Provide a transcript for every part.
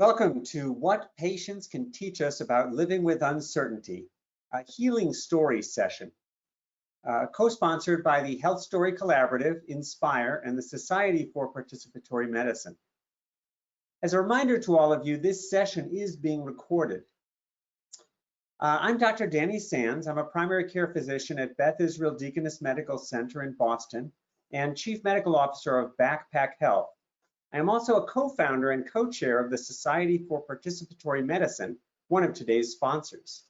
Welcome to What Patients Can Teach Us About Living with Uncertainty, a healing story session, co-sponsored by the Health Story Collaborative, Inspire, and the Society for Participatory Medicine. As a reminder to all of you, this session is being recorded. I'm Dr. Danny Sands. I'm a primary care physician at Beth Israel Deaconess Medical Center in Boston and Chief Medical Officer of Backpack Health. I am also a co-founder and co-chair of the Society for Participatory Medicine, one of today's sponsors.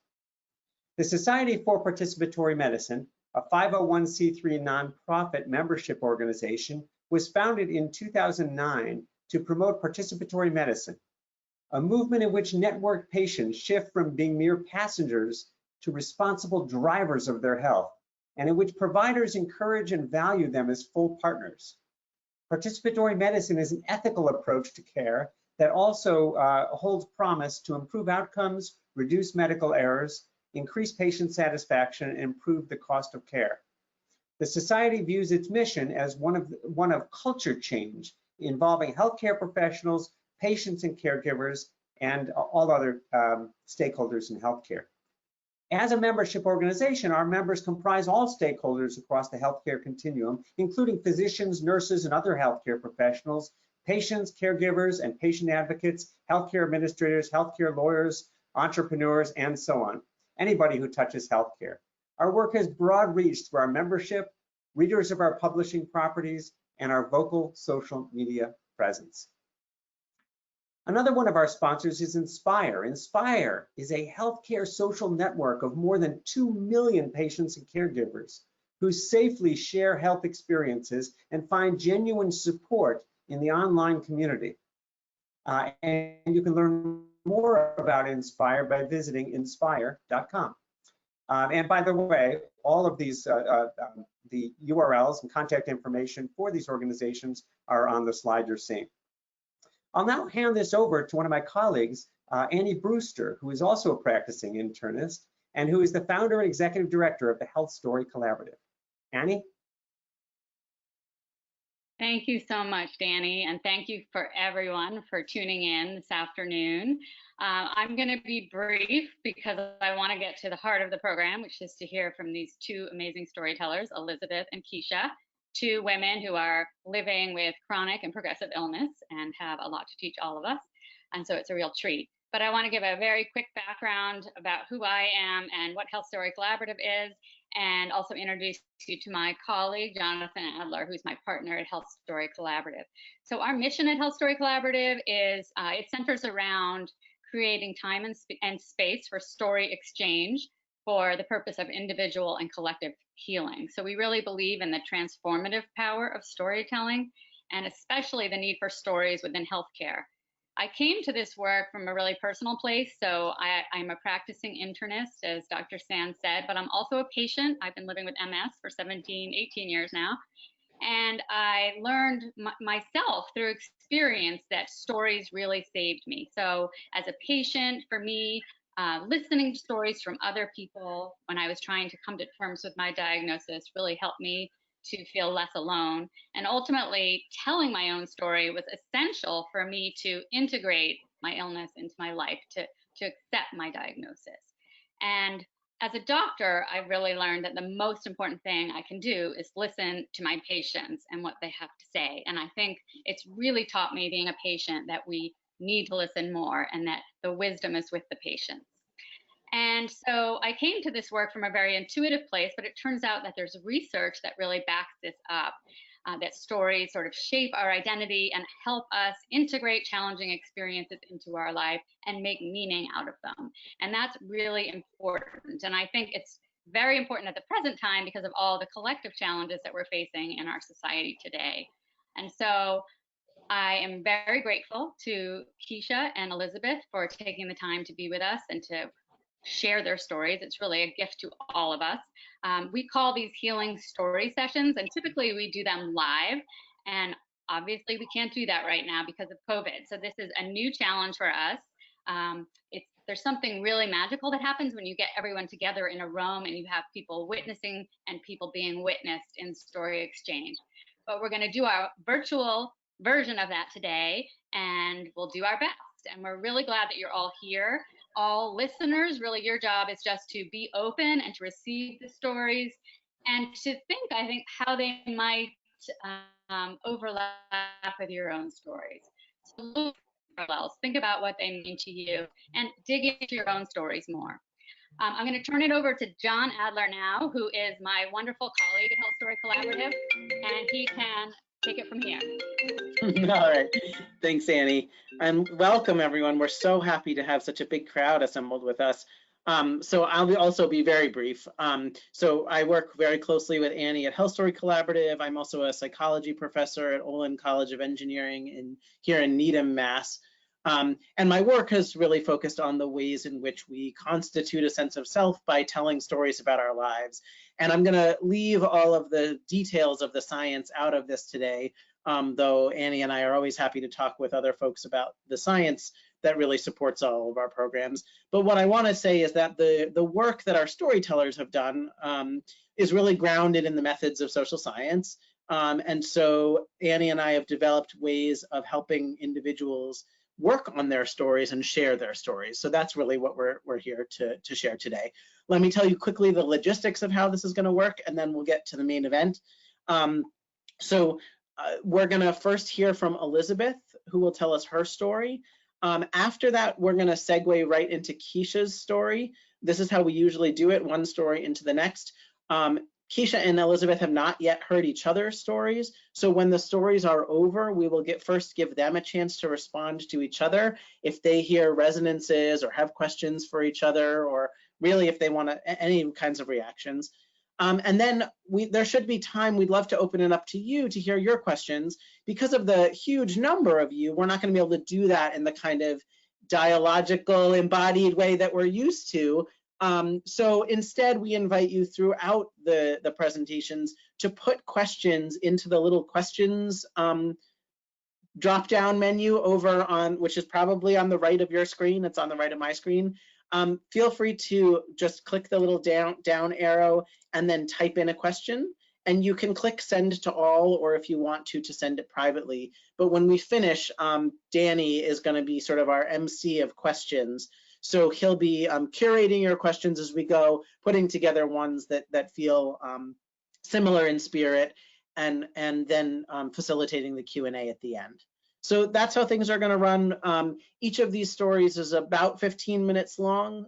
The Society for Participatory Medicine, a 501c3 nonprofit membership organization, was founded in 2009 to promote participatory medicine, a movement in which networked patients shift from being mere passengers to responsible drivers of their health, and in which providers encourage and value them as full partners. Participatory medicine is an ethical approach to care that also holds promise to improve outcomes, reduce medical errors, increase patient satisfaction, and improve the cost of care. The Society views its mission as one of culture change involving healthcare professionals, patients and caregivers, and all other stakeholders in healthcare. As a membership organization, our members comprise all stakeholders across the healthcare continuum, including physicians, nurses, and other healthcare professionals, patients, caregivers, and patient advocates, healthcare administrators, healthcare lawyers, entrepreneurs, and so on. Anybody who touches healthcare. Our work has broad reach through our membership, readers of our publishing properties, and our vocal social media presence. Another one of our sponsors is Inspire. Inspire is a healthcare social network of more than 2 million patients and caregivers who safely share health experiences and find genuine support in the online community. And you can learn more about Inspire by visiting inspire.com. And by the way, all of these, the URLs and contact information for these organizations are on the slide you're seeing. I'll now hand this over to one of my colleagues, Annie Brewster, who is also a practicing internist and who is the founder and executive director of the Health Story Collaborative. Annie? Thank you so much, Danny, and thank you for everyone for tuning in this afternoon. I'm going to be brief because I want to get to the heart of the program, which is to hear from these two amazing storytellers, Elizabeth and Keisha, two women who are living with chronic and progressive illness and have a lot to teach all of us. And so it's a real treat. But I want to give a very quick background about who I am and what Health Story Collaborative is, and also introduce you to my colleague, Jonathan Adler, who's my partner at Health Story Collaborative. So our mission at Health Story Collaborative is, it centers around creating time and space for story exchange for the purpose of individual and collective healing. So we really believe in the transformative power of storytelling, and especially the need for stories within healthcare. I came to this work from a really personal place. So I'm a practicing internist, as Dr. Sands said, but I'm also a patient. I've been living with MS for 17, 18 years now. And I learned myself through experience that stories really saved me. So as a patient, for me, listening to stories from other people when I was trying to come to terms with my diagnosis really helped me to feel less alone. And ultimately, telling my own story was essential for me to integrate my illness into my life, to accept my diagnosis. And as a doctor, I really learned that the most important thing I can do is listen to my patients and what they have to say. And I think it's really taught me, being a patient, that we need to listen more and that the wisdom is with the patients. And so I came to this work from a very intuitive place, but it turns out that there's research that really backs this up, that stories sort of shape our identity and help us integrate challenging experiences into our life and make meaning out of them. And that's really important. And I think it's very important at the present time because of all the collective challenges that we're facing in our society today. And so I am very grateful to Keisha and Elizabeth for taking the time to be with us and to share their stories. It's really a gift to all of us. We call these healing story sessions, and typically we do them live. And obviously we can't do that right now because of COVID. So this is a new challenge for us. There's something really magical that happens when you get everyone together in a room and you have people witnessing and people being witnessed in story exchange. But we're going to do our virtual version of that today, and we'll do our best. And we're really glad that you're all here. All listeners, really your job is just to be open and to receive the stories and to think, I think, how they might overlap with your own stories. So look for parallels, think about what they mean to you, and dig into your own stories more. I'm going to turn it over to John Adler now, who is my wonderful colleague at Health Story Collaborative, and he can take it from here. All right, thanks, Annie, and welcome everyone. We're so happy to have such a big crowd assembled with us. So I'll also be very brief. So I work very closely with Annie at Health Story Collaborative. I'm also a psychology professor at Olin College of Engineering here in Needham, Mass. And my work has really focused on the ways in which we constitute a sense of self by telling stories about our lives. And I'm going to leave all of the details of the science out of this today, though Annie and I are always happy to talk with other folks about the science that really supports all of our programs. But what I want to say is that the work that our storytellers have done is really grounded in the methods of social science. And so Annie and I have developed ways of helping individuals work on their stories and share their stories. So that's really what we're here to share today. Let me tell you quickly the logistics of how this is going to work, and then we'll get to the main event. We're going to first hear from Elizabeth, who will tell us her story. After that, we're going to segue right into Keisha's story. This is how we usually do it, one story into the next. Keisha and Elizabeth have not yet heard each other's stories, so when the stories are over, we will first give them a chance to respond to each other if they hear resonances or have questions for each other, or really if they want any kinds of reactions. And then there should be time. We'd love to open it up to you to hear your questions. Because of the huge number of you, we're not going to be able to do that in the kind of dialogical, embodied way that we're used to. So instead, we invite you throughout the presentations to put questions into the little questions drop-down menu over on, which is probably on the right of your screen. It's on the right of my screen. Feel free to just click the little down arrow and then type in a question. And you can click send to all, or if you want to send it privately. But when we finish, Danny is going to be sort of our MC of questions. So he'll be curating your questions as we go, putting together ones that feel similar in spirit, and then facilitating the Q&A at the end. So that's how things are going to run. Each of these stories is about 15 minutes long.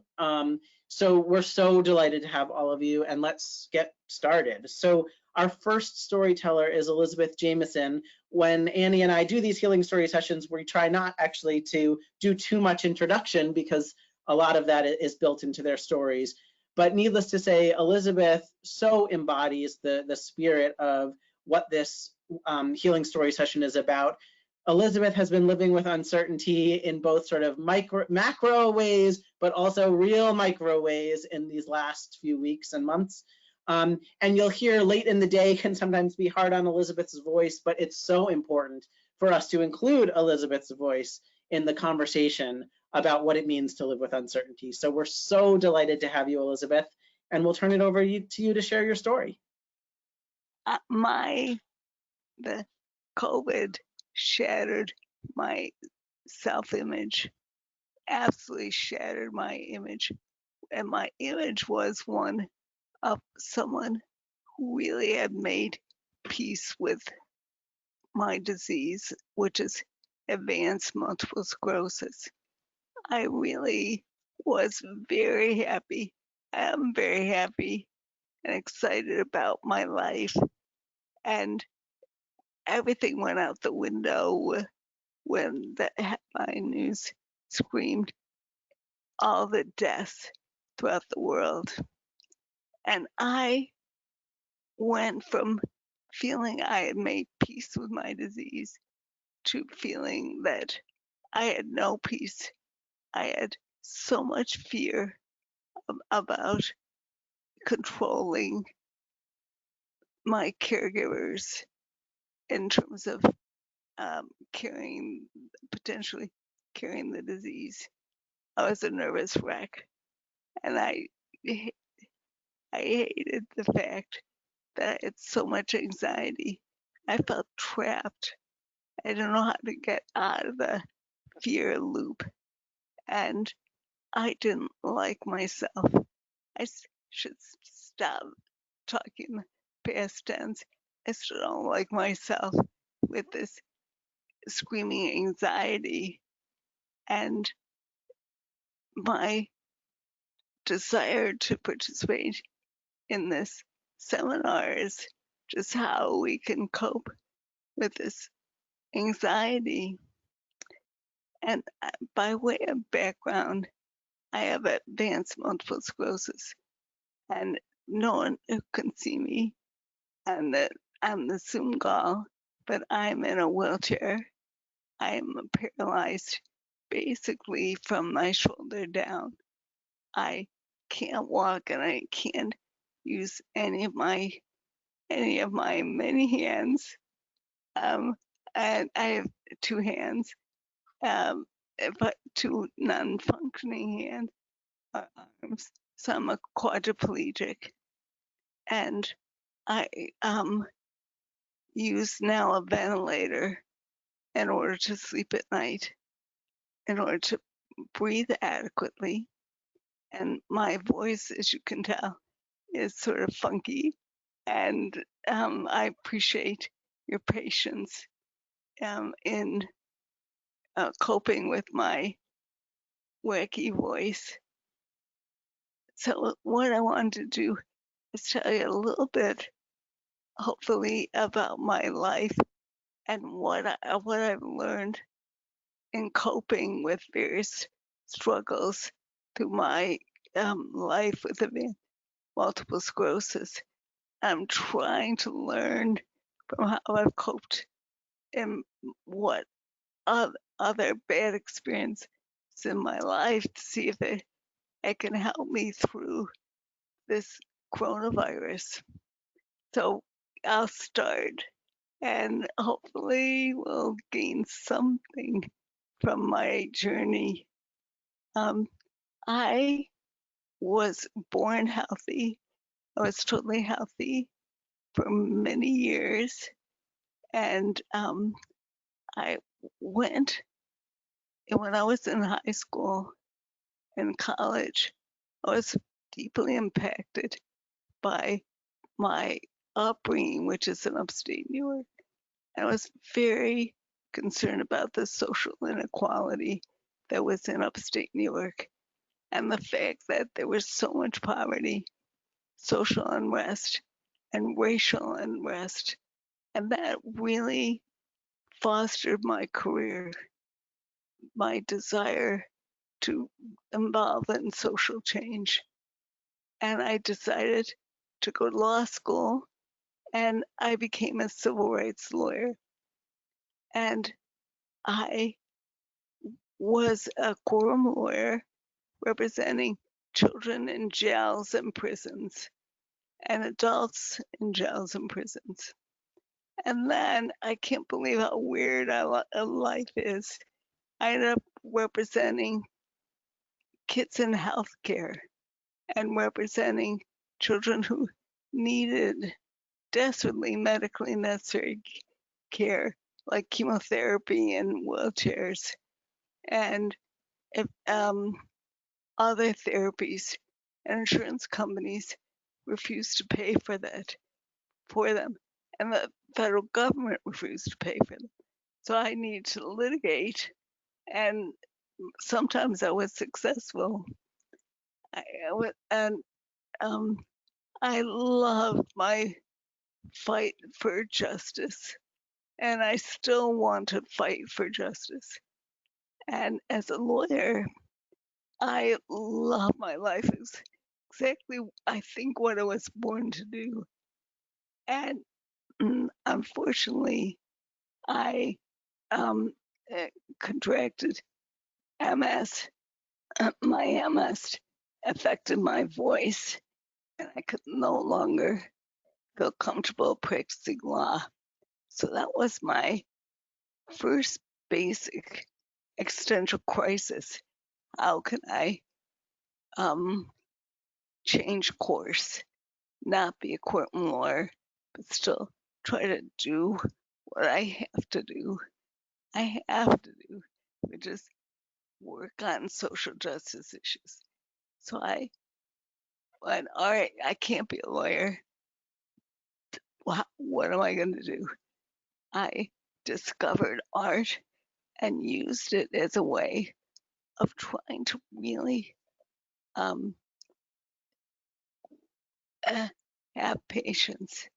So we're so delighted to have all of you, and let's get started. So our first storyteller is Elizabeth Jameson. When Annie and I do these healing story sessions, we try not actually to do too much introduction because a lot of that is built into their stories. But needless to say, Elizabeth so embodies the spirit of what this healing story session is about. Elizabeth has been living with uncertainty in both sort of macro ways, but also real micro ways in these last few weeks and months. And you'll hear late in the day can sometimes be hard on Elizabeth's voice, but it's so important for us to include Elizabeth's voice in the conversation about what it means to live with uncertainty. So we're so delighted to have you, Elizabeth, and we'll turn it over to you to share your story. The COVID shattered my self-image, absolutely shattered my image. And my image was one of someone who really had made peace with my disease, which is advanced multiple sclerosis. I really was very happy. I am very happy and excited about my life. And everything went out the window when the headline news screamed all the deaths throughout the world. And I went from feeling I had made peace with my disease to feeling that I had no peace. I had so much fear about controlling my caregivers in terms of potentially carrying the disease. I was a nervous wreck, and I hated the fact that I had so much anxiety. I felt trapped. I don't know how to get out of the fear loop, and I didn't like myself. I should stop talking past tense. I still don't like myself with this screaming anxiety, and my desire to participate in this seminar is just how we can cope with this anxiety. And by way of background, I have advanced multiple sclerosis, and no one can see me, and that I'm the Zoom-gal, but I'm in a wheelchair. I'm paralyzed basically from my shoulder down. I can't walk and I can't use any of my many hands. And I have two hands, but two non-functioning hands, arms. So I'm a quadriplegic, and I use now a ventilator in order to sleep at night, in order to breathe adequately. And my voice, as you can tell, is sort of funky. And I appreciate your patience in coping with my wacky voice. So what I wanted to do is tell you a little bit, hopefully, about my life and what I've learned in coping with various struggles through my life with multiple sclerosis. I'm trying to learn from how I've coped and what other bad experiences in my life to see if it can help me through this coronavirus. So I'll start, and hopefully we'll gain something from my journey. I was born healthy. I was totally healthy for many years, and I went, when I was in high school and college, I was deeply impacted by my upbringing, which is in upstate New York. I was very concerned about the social inequality that was in upstate New York and the fact that there was so much poverty, social unrest, and racial unrest. And that really fostered my career, my desire to involve in social change. And I decided to go to law school, and I became a civil rights lawyer. And I was a quorum lawyer representing children in jails and prisons and adults in jails and prisons. And then I can't believe how weird life is. I ended up representing kids in healthcare and representing children who needed desperately medically necessary care, like chemotherapy and wheelchairs, and if, other therapies, and insurance companies refused to pay for that for them, and the federal government refused to pay for them. So I needed to litigate, and sometimes I was successful. I loved my fight for justice, and I still want to fight for justice. And as a lawyer, I love my life. It's exactly, I think, what I was born to do. And unfortunately, I contracted MS. My MS affected my voice, and I could no longer feel comfortable practicing law. So that was my first basic existential crisis. How can I change course, not be a courtroom lawyer, but still try to do what I have to do? I have to do which is work on social justice issues. So I went, all right, I can't be a lawyer. What am I going to do? I discovered art and used it as a way of trying to really have patients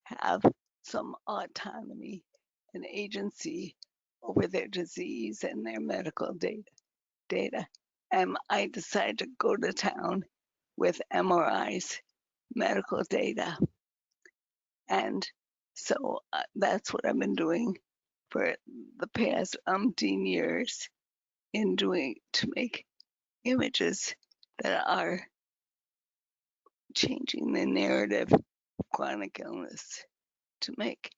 have some autonomy and agency over their disease and their medical data. And I decided to go to town with MRIs, medical data. And so that's what I've been doing for the past umpteen years to make images that are changing the narrative of chronic illness, to make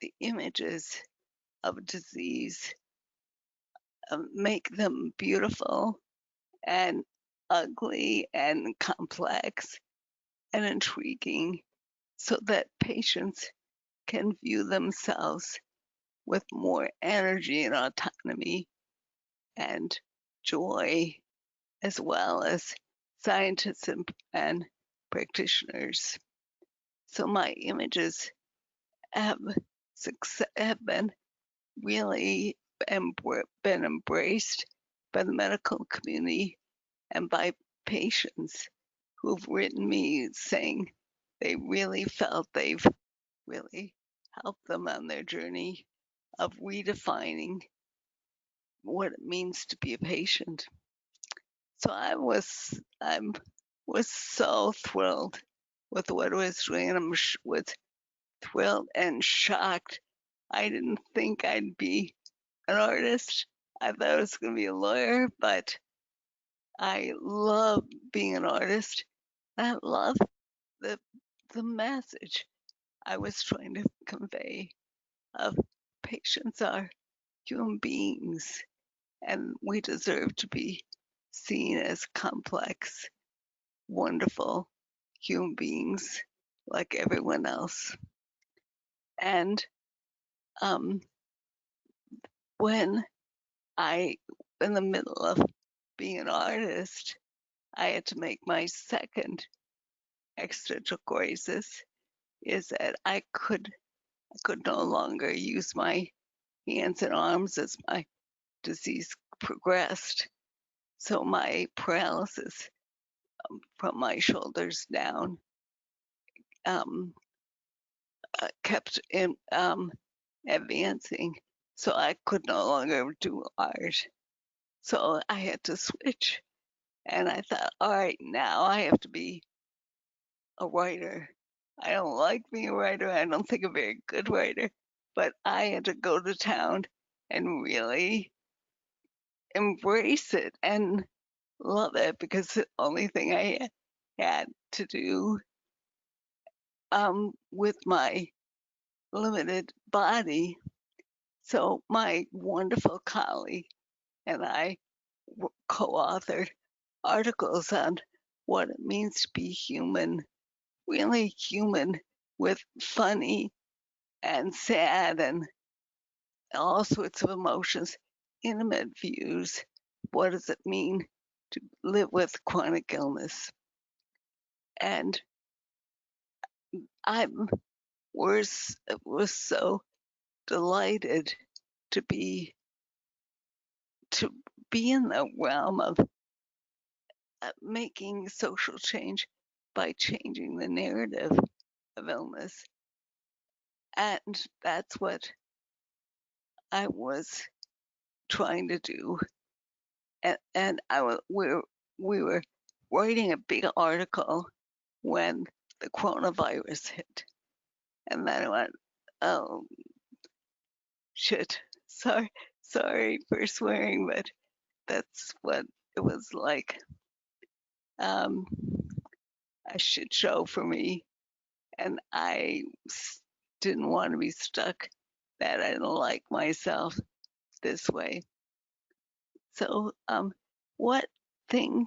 the images of disease, make them beautiful and ugly and complex and intriguing, so that patients can view themselves with more energy and autonomy and joy, as well as scientists and practitioners. So my images have been really been embraced by the medical community and by patients who've written me saying they really felt they've really helped them on their journey of redefining what it means to be a patient. So I was so thrilled with what I was doing, and was thrilled and shocked. I didn't think I'd be an artist. I thought I was going to be a lawyer, but I love being an artist. I love the message I was trying to convey of patients are human beings, and we deserve to be seen as complex, wonderful human beings like everyone else. And when in the middle of being an artist, I had to make my second existential crisis, is that I could no longer use my hands and arms as my disease progressed. So my paralysis from my shoulders down kept advancing. So I could no longer do art. So I had to switch. And I thought, all right, now I have to be a writer. I don't like being a writer. I don't think I'm a very good writer. But I had to go to town and really embrace it and love it, because the only thing I had to do with my limited body. So my wonderful colleague and I co-authored articles on what it means to be human, really human, with funny and sad and all sorts of emotions, intimate views. What does it mean to live with chronic illness? And I was so delighted to be in the realm of making social change by changing the narrative of illness. And that's what I was trying to do. And we were writing a big article when the coronavirus hit. And then I went, oh, shit. Sorry for swearing, but that's what it was like. A shit show for me. And I didn't want to be stuck, that I didn't like myself this way. So what thing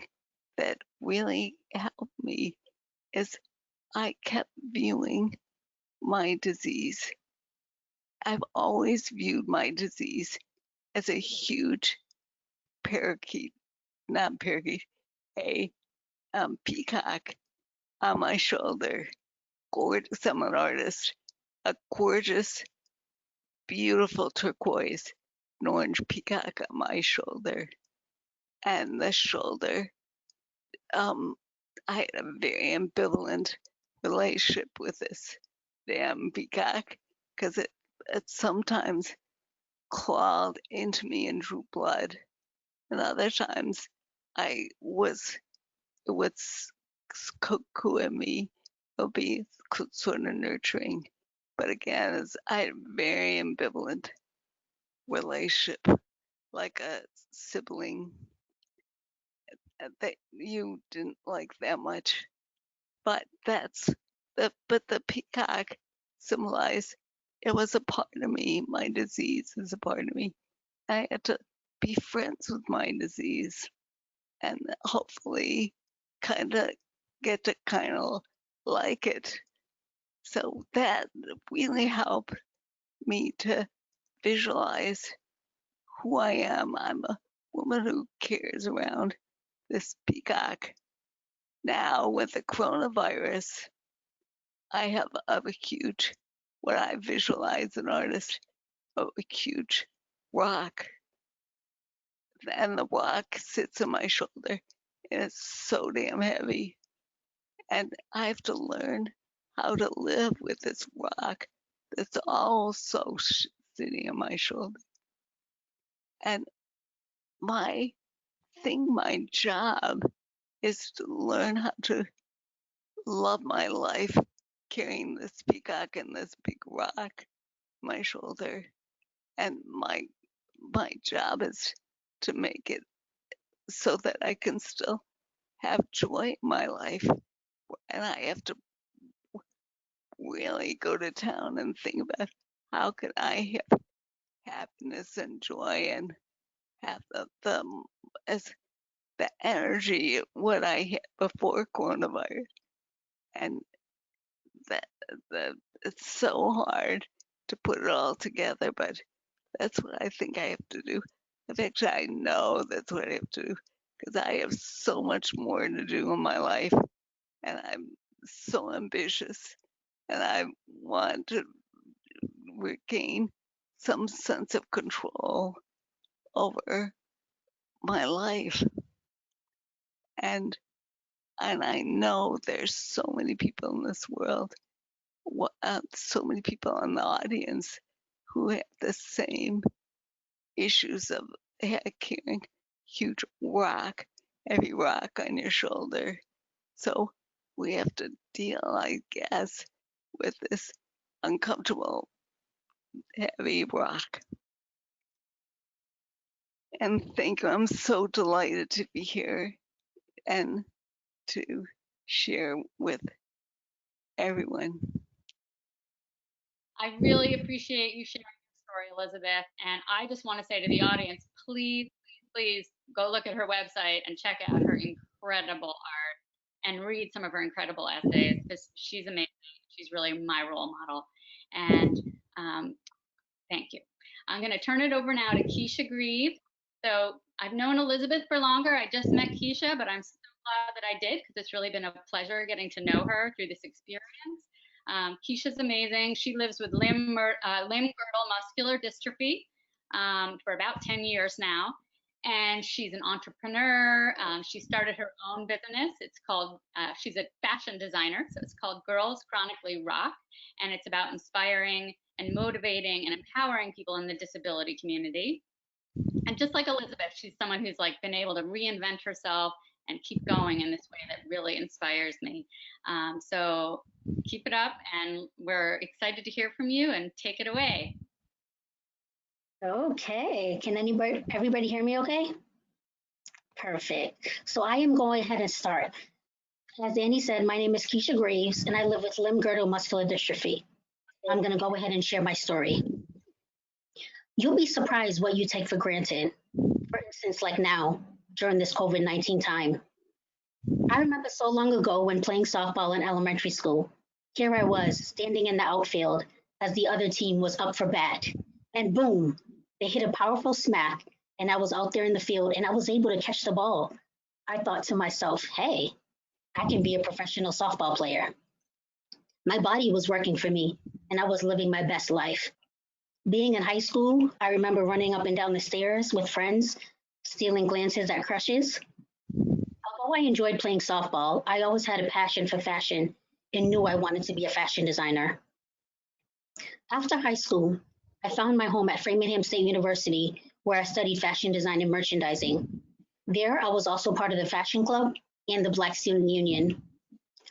that really helped me is I kept viewing my disease. I've always viewed my disease as a huge parakeet, not parakeet, a peacock on my shoulder. Gorgeous, I'm an artist. A gorgeous, beautiful turquoise, an orange peacock on my shoulder. And the shoulder, I had a very ambivalent relationship with this damn peacock because it sometimes clawed into me and drew blood, and other times it would cuckoo me. It would be sort of nurturing, but again, I had a very ambivalent relationship, like a sibling that you didn't like that much. But the peacock symbolized it was a part of me. My disease is a part of me. I had to be friends with my disease and hopefully kind of get to kind of like it. So that really helped me to visualize who I am. I'm a woman who cares around this peacock. Now with the coronavirus, I have a huge, what I visualize an artist, a huge rock. And the rock sits on my shoulder and it's so damn heavy. And I have to learn how to live with this rock that's also sitting on my shoulder. And my job is to learn how to love my life carrying this peacock and this big rock on my shoulder. And my job is to make it so that I can still have joy in my life. And I have to really go to town and think about how can I have happiness and joy and have the energy what I had before coronavirus. And that it's so hard to put it all together, but that's what I think I have to do. In fact, I know that's what I have to do because I have so much more to do in my life and I'm so ambitious and I want to regain some sense of control over my life. And I know there's so many people in this world, so many people in the audience who have the same issues of carrying huge rock, heavy rock on your shoulder. So we have to deal, I guess, with this uncomfortable, heavy rock. And thank you. I'm so delighted to be here and to share with everyone. I really appreciate you sharing your story, Elizabeth. And I just want to say to the audience, please, please, please go look at her website and check out her incredible art and read some of her incredible essays because she's amazing. She's really my role model. And thank you. I'm going to turn it over now to Keisha Grieve. So I've known Elizabeth for longer. I just met Keisha, but I'm so glad that I did because it's really been a pleasure getting to know her through this experience. Keisha's amazing. She lives with limb-girdle muscular dystrophy for about 10 years now. And she's an entrepreneur. She started her own business. It's called, she's a fashion designer. So it's called Girls Chronically Rock. And it's about inspiring and motivating and empowering people in the disability community. And just like Elizabeth, she's someone who's like been able to reinvent herself and keep going in this way that really inspires me. So keep it up, and we're excited to hear from you, and take it away. Okay, can everybody hear me okay? Perfect. So I am going ahead and start. As Annie said, my name is Keisha Greaves, and I live with limb-girdle muscular dystrophy. I'm gonna go ahead and share my story. You'll be surprised what you take for granted. For instance, like now, during this COVID-19 time. I remember so long ago when playing softball in elementary school. Here I was, standing in the outfield as the other team was up for bat. And boom, they hit a powerful smack and I was out there in the field and I was able to catch the ball. I thought to myself, hey, I can be a professional softball player. My body was working for me and I was living my best life. Being in high school, I remember running up and down the stairs with friends, stealing glances at crushes. Although I enjoyed playing softball, I always had a passion for fashion and knew I wanted to be a fashion designer. After high school, I found my home at Framingham State University, where I studied fashion design and merchandising. There, I was also part of the fashion club and the Black Student Union.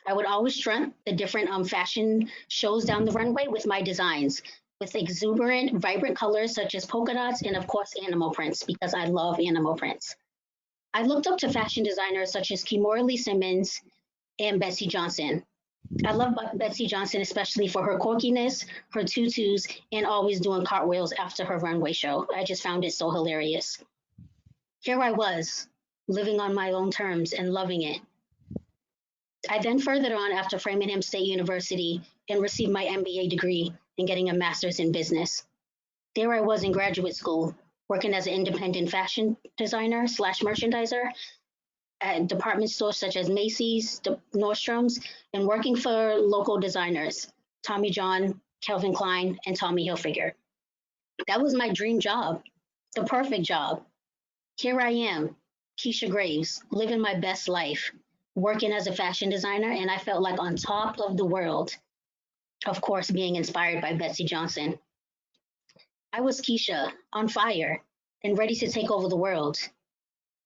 I would always strut the different fashion shows down the runway with my designs, with exuberant, vibrant colors such as polka dots and, of course, animal prints, because I love animal prints. I looked up to fashion designers such as Kimora Lee Simmons and Betsy Johnson. I love Betsy Johnson, especially for her quirkiness, her tutus, and always doing cartwheels after her runway show. I just found it so hilarious. Here I was, living on my own terms and loving it. I then furthered on after Framingham State University and received my MBA degree and getting a master's in business. There I was in graduate school, working as an independent fashion designer / merchandiser at department stores such as Macy's, Nordstrom's, and working for local designers, Tommy John, Calvin Klein, and Tommy Hilfiger. That was my dream job, the perfect job. Here I am, Keisha Greaves, living my best life, working as a fashion designer, and I felt like on top of the world. Of course, being inspired by Betsy Johnson. I was Keisha, on fire, and ready to take over the world.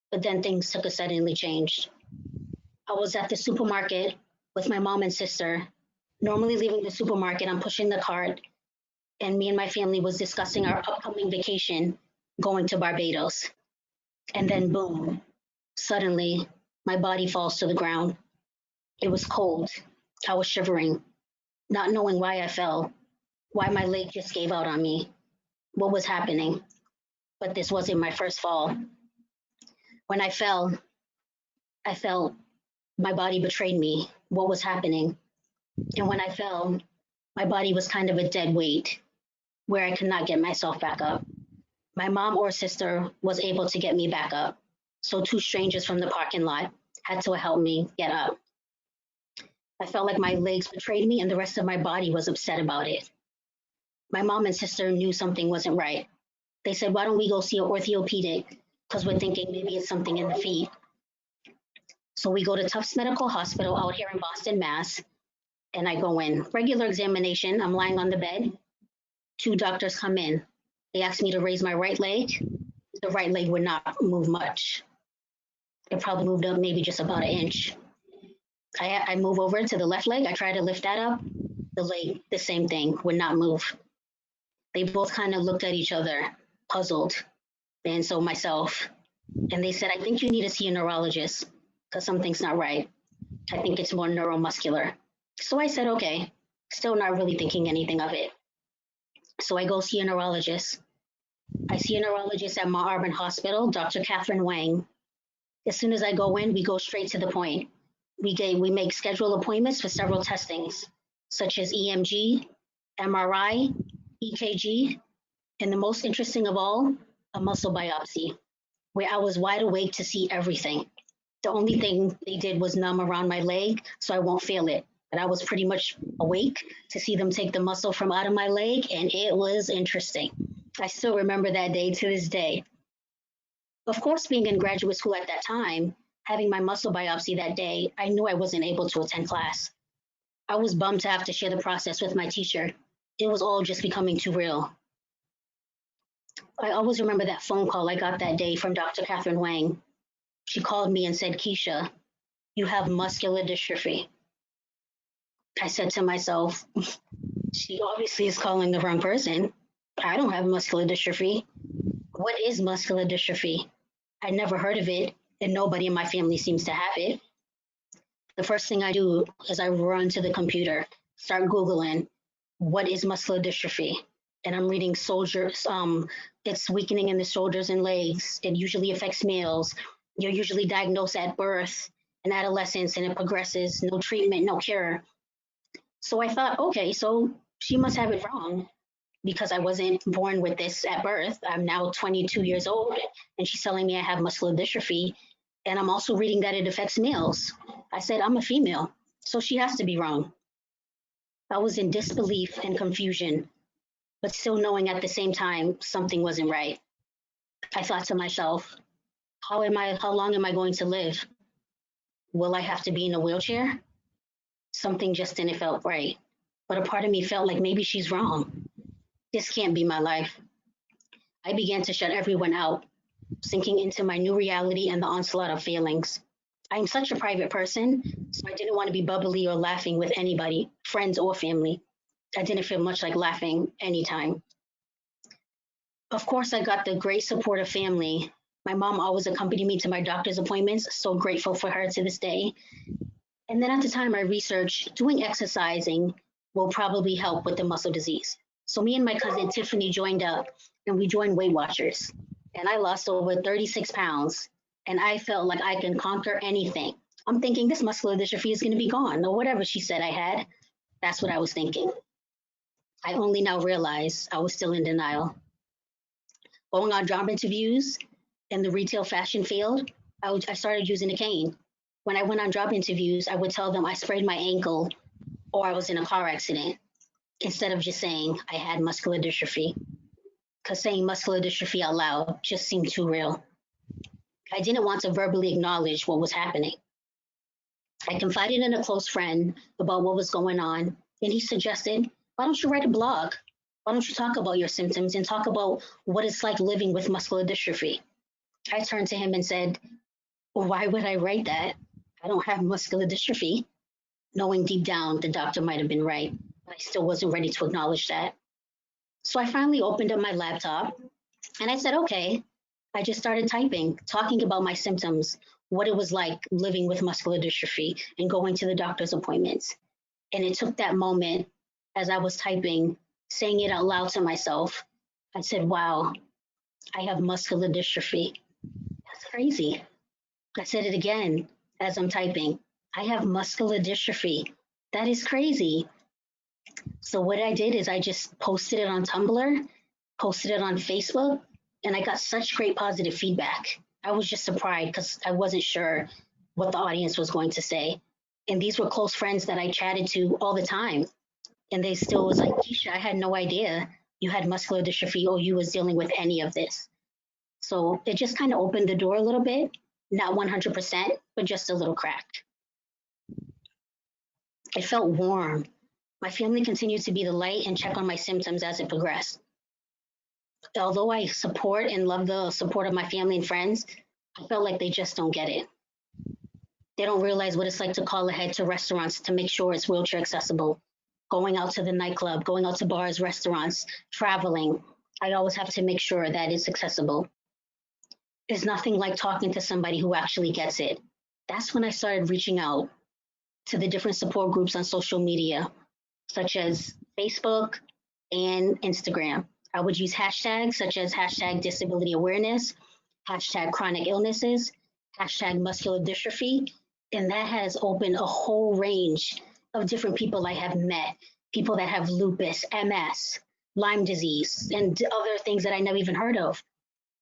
But then things took a suddenly changed. I was at the supermarket with my mom and sister. Normally leaving the supermarket, I'm pushing the cart, and me and my family was discussing our upcoming vacation, going to Barbados. And then boom, suddenly my body falls to the ground. It was cold. I was shivering, not knowing why I fell, why my leg just gave out on me, what was happening. But this wasn't my first fall. When I fell, I felt my body betrayed me, what was happening. And when I fell, my body was kind of a dead weight where I could not get myself back up. My mom or sister was able to get me back up. So 2 strangers from the parking lot had to help me get up. I felt like my legs betrayed me and the rest of my body was upset about it. My mom and sister knew something wasn't right. They said, why don't we go see an orthopedic? Because we're thinking maybe it's something in the feet. So we go to Tufts Medical Hospital out here in Boston, Mass. And I go in. Regular examination, I'm lying on the bed. 2 doctors come in. They asked me to raise my right leg. The right leg would not move much. It probably moved up maybe just about 1 inch. I move over to the left leg. I try to lift that up. The leg, the same thing, would not move. They both kind of looked at each other, puzzled. And so myself. And they said, I think you need to see a neurologist because something's not right. I think it's more neuromuscular. So I said, okay, still not really thinking anything of it. So I go see a neurologist. I see a neurologist at Mount Auburn Hospital, Dr. Catherine Wang. As soon as I go in, we go straight to the point. We make scheduled appointments for several testings, such as EMG, MRI, EKG, and the most interesting of all, a muscle biopsy, where I was wide awake to see everything. The only thing they did was numb around my leg, so I won't feel it. But I was pretty much awake to see them take the muscle from out of my leg, and it was interesting. I still remember that day to this day. Of course, being in graduate school at that time, having my muscle biopsy that day, I knew I wasn't able to attend class. I was bummed to have to share the process with my teacher. It was all just becoming too real. I always remember that phone call I got that day from Dr. Catherine Wang. She called me and said, Keisha, you have muscular dystrophy. I said to myself, she obviously is calling the wrong person. I don't have muscular dystrophy. What is muscular dystrophy? I never heard of it, and nobody in my family seems to have it. The first thing I do is I run to the computer, start Googling, what is muscular dystrophy? And I'm reading soldiers, it's weakening in the shoulders and legs. It usually affects males. You're usually diagnosed at birth and adolescence, and it progresses, no treatment, no cure. So I thought, okay, so she must have it wrong. because I wasn't born with this at birth. I'm now 22 years old, and she's telling me I have muscular dystrophy. And I'm also reading that it affects males. I said, I'm a female, so she has to be wrong. I was in disbelief and confusion, but still knowing at the same time something wasn't right. I thought to myself, how long am I going to live? Will I have to be in a wheelchair? Something just didn't feel right. But a part of me felt like maybe she's wrong. This can't be my life. I began to shut everyone out, sinking into my new reality and the onslaught of feelings. I am such a private person, so I didn't want to be bubbly or laughing with anybody, friends or family. I didn't feel much like laughing anytime. Of course, I got the great support of family. My mom always accompanied me to my doctor's appointments, so grateful for her to this day. And then at the time I researched doing exercising will probably help with the muscle disease. So me and my cousin Tiffany joined up and we joined Weight Watchers. And I lost over 36 pounds and I felt like I can conquer anything. I'm thinking this muscular dystrophy is going to be gone or whatever she said I had. That's what I was thinking. I only now realize I was still in denial. Going on job interviews in the retail fashion field, I started using a cane. When I went on job interviews, I would tell them I sprained my ankle or I was in a car accident, instead of just saying I had muscular dystrophy, because saying muscular dystrophy out loud just seemed too real. I didn't want to verbally acknowledge what was happening. I confided in a close friend about what was going on, and he suggested, why don't you write a blog? Why don't you talk about your symptoms and talk about what it's like living with muscular dystrophy? I turned to him and said, well, why would I write that? I don't have muscular dystrophy. Knowing deep down the doctor might have been right, but I still wasn't ready to acknowledge that. So I finally opened up my laptop and I said, okay. I just started typing, talking about my symptoms, what it was like living with muscular dystrophy and going to the doctor's appointments. And it took that moment as I was typing, saying it out loud to myself. I said, wow, I have muscular dystrophy. That's crazy. I said it again as I'm typing. I have muscular dystrophy. That is crazy. So what I did is I just posted it on Tumblr, posted it on Facebook, and I got such great positive feedback. I was just surprised because I wasn't sure what the audience was going to say. And these were close friends that I chatted to all the time. And they still was like, Keisha, I had no idea you had muscular dystrophy or you was dealing with any of this. So it just kind of opened the door a little bit, not 100%, but just a little cracked. It felt warm. My family continued to be the light and check on my symptoms as it progressed. Although I support and love the support of my family and friends, I felt like they just don't get it. They don't realize what it's like to call ahead to restaurants to make sure it's wheelchair accessible. Going out to the nightclub, going out to bars, restaurants, traveling. I always have to make sure that it's accessible. There's nothing like talking to somebody who actually gets it. That's when I started reaching out to the different support groups on social media, such as Facebook and Instagram. I would use hashtags such as hashtag disability awareness, hashtag chronic illnesses, hashtag muscular dystrophy, and that has opened a whole range of different people I have met, people that have lupus, MS, Lyme disease, and other things that I never even heard of.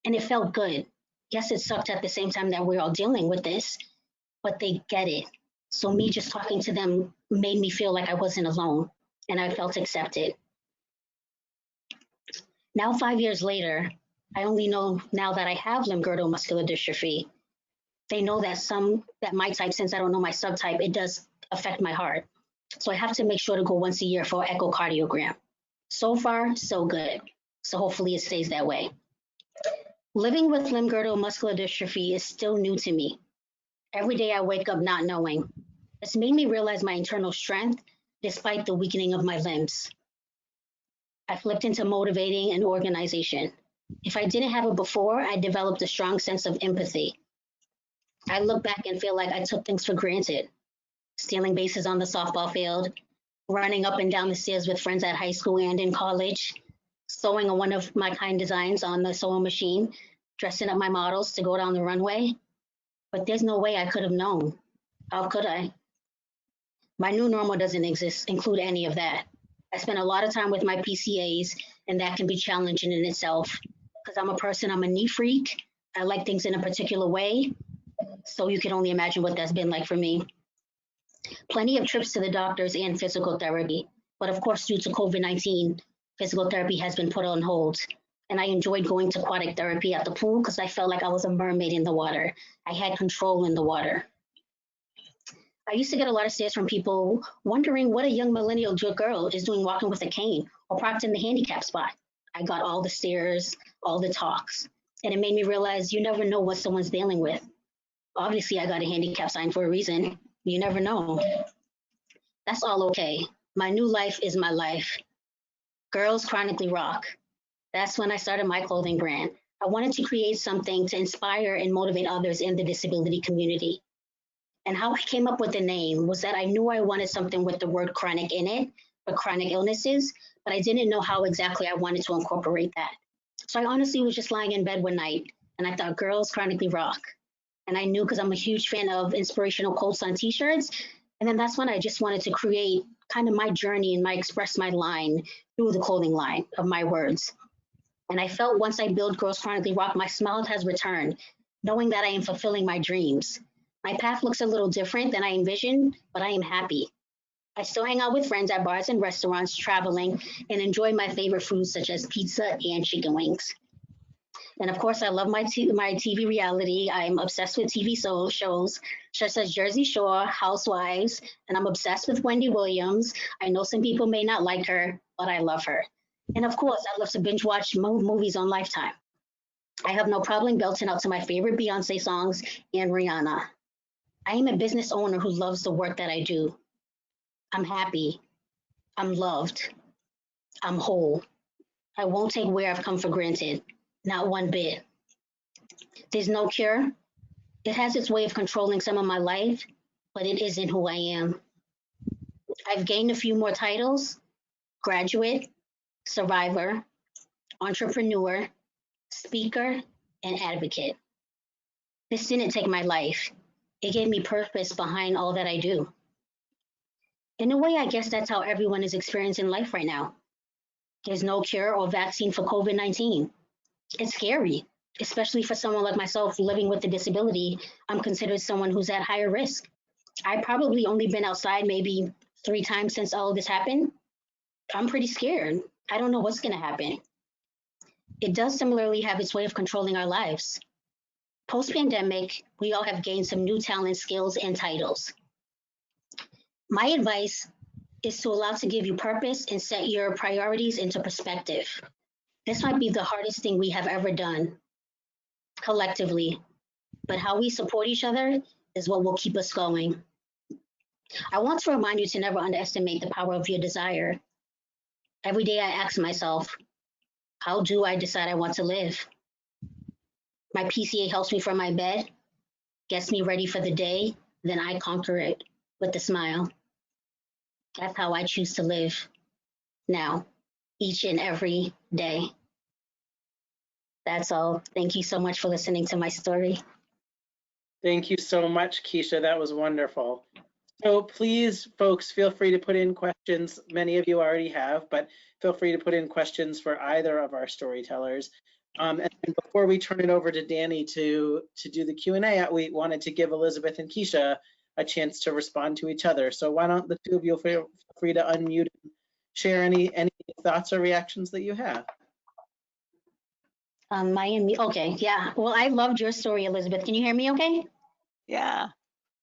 And it felt good. Yes, it sucked at the same time that we're all dealing with this, but they get it. So me just talking to them made me feel like I wasn't alone and I felt accepted. Now, 5 years later, I only know now that I have limb-girdle muscular dystrophy. They know that my type, since I don't know my subtype, it does affect my heart. So I have to make sure to go once a year for an echocardiogram. So far, so good. So hopefully it stays that way. Living with limb-girdle muscular dystrophy is still new to me. Every day I wake up not knowing. It's made me realize my internal strength despite the weakening of my limbs. I flipped into motivating and organization. If I didn't have it before, I developed a strong sense of empathy. I look back and feel like I took things for granted. Stealing bases on the softball field, running up and down the stairs with friends at high school and in college, sewing on one of my kind designs on the sewing machine, dressing up my models to go down the runway. But there's no way I could have known. How could I? My new normal doesn't include any of that. I spent a lot of time with my PCAs and that can be challenging in itself. Because I'm a knee freak. I like things in a particular way. So you can only imagine what that's been like for me. Plenty of trips to the doctors and physical therapy. But of course, due to COVID-19, physical therapy has been put on hold. And I enjoyed going to aquatic therapy at the pool because I felt like I was a mermaid in the water. I had control in the water. I used to get a lot of stares from people wondering what a young millennial girl is doing walking with a cane or parked in the handicap spot. I got all the stares, all the talks, and it made me realize you never know what someone's dealing with. Obviously, I got a handicap sign for a reason. You never know. That's all okay. My new life is my life. Girls Chronically Rock. That's when I started my clothing brand. I wanted to create something to inspire and motivate others in the disability community. And how I came up with the name was that I knew I wanted something with the word chronic in it, for chronic illnesses, but I didn't know how exactly I wanted to incorporate that. So I honestly was just lying in bed one night and I thought, Girls Chronically Rock. And I knew because I'm a huge fan of inspirational quotes on t-shirts. And then that's when I just wanted to create kind of my journey and express my line through the clothing line of my words. And I felt once I built Girls Chronically Rock, my smile has returned, knowing that I am fulfilling my dreams. My path looks a little different than I envisioned, but I am happy. I still hang out with friends at bars and restaurants, traveling, and enjoy my favorite foods such as pizza and chicken wings. And of course, I love my TV reality. I'm obsessed with TV shows such as Jersey Shore, Housewives, and I'm obsessed with Wendy Williams. I know some people may not like her, but I love her. And of course, I love to binge watch movies on Lifetime. I have no problem belting out to my favorite Beyonce songs and Rihanna. I am a business owner who loves the work that I do. I'm happy. I'm loved. I'm whole. I won't take where I've come for granted, not one bit. There's no cure. It has its way of controlling some of my life, but it isn't who I am. I've gained a few more titles: graduate, survivor, entrepreneur, speaker, and advocate. This didn't take my life. It gave me purpose behind all that I do. In a way, I guess that's how everyone is experiencing life right now. There's no cure or vaccine for COVID-19. It's scary, especially for someone like myself living with a disability. I'm considered someone who's at higher risk. I've probably only been outside maybe 3 times since all of this happened. I'm pretty scared. I don't know what's going to happen. It does similarly have its way of controlling our lives. Post-pandemic, we all have gained some new talent, skills, and titles. My advice is to allow to give you purpose and set your priorities into perspective. This might be the hardest thing we have ever done collectively, but how we support each other is what will keep us going. I want to remind you to never underestimate the power of your desire. Every day I ask myself, how do I decide I want to live? My PCA helps me from my bed, gets me ready for the day, then I conquer it with a smile. That's how I choose to live now, each and every day. That's all. Thank you so much for listening to my story. Thank you so much, Keisha. That was wonderful. So please, folks, feel free to put in questions. Many of you already have, but feel free to put in questions for either of our storytellers. And before we turn it over to Danny to do the Q&A, we wanted to give Elizabeth and Keisha a chance to respond to each other. So why don't the two of you feel free to unmute and share any thoughts or reactions that you have. Okay, yeah. Well, I loved your story, Elizabeth. Can you hear me okay? Yeah.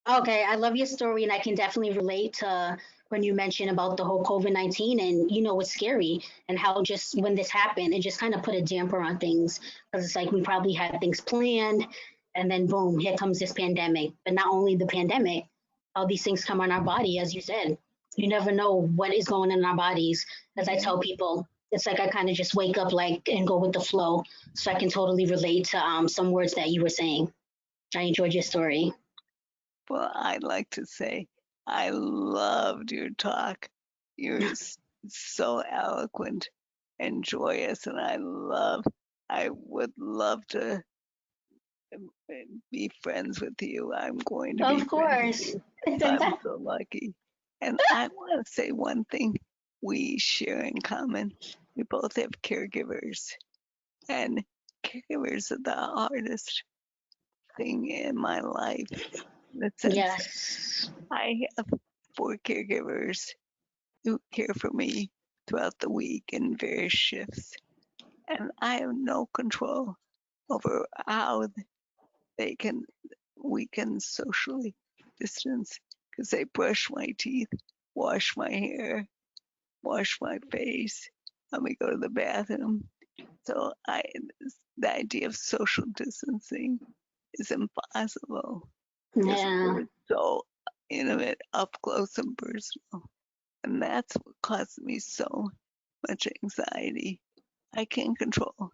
Okay, I love your story, and I can definitely relate to when you mentioned about the whole COVID-19, and it's scary, and how just when this happened, it just kind of put a damper on things, because it's like we probably had things planned, and then boom, here comes this pandemic. But not only the pandemic, how these things come on our body, as you said. You never know what is going on in our bodies. As I tell people, it's like I kind of just wake up and go with the flow. So I can totally relate to some words that you were saying. I enjoyed your story. Well, I'd like to say I loved your talk. You're so eloquent and joyous, and I would love to be friends with you. I'm going to be Of course. friends with you. I'm so lucky. And I want to say one thing. we share in common. We both have caregivers, and caregivers are the hardest thing in my life. In the sense Yes. I have 4 caregivers who care for me throughout the week in various shifts, and I have no control over how we can socially distance, because they brush my teeth, wash my hair, wash my face, let me go to the bathroom. So the idea of social distancing is impossible. Yeah. It's so intimate, up close and personal. And that's what causes me so much anxiety. I can't control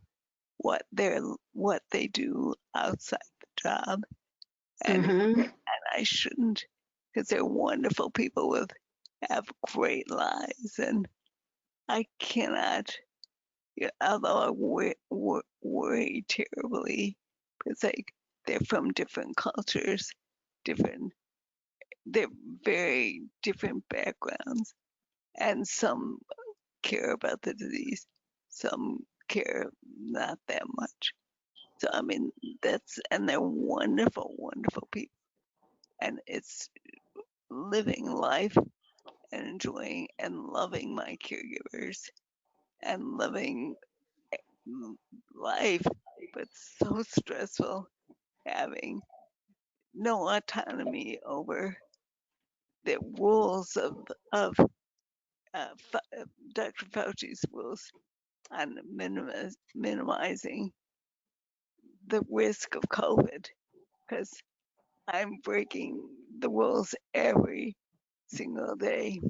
what they do outside the job, and I shouldn't, because they're wonderful people have great lives, and I cannot. Although I worry terribly, because they're from different cultures, they're very different backgrounds, and some care about the disease, some care not that much. So I mean, and they're wonderful, wonderful people, and it's living life and enjoying and loving my caregivers and living life, but so stressful having no autonomy over the rules of Dr. Fauci's rules on minimizing the risk of COVID, because I'm breaking the rules every single day.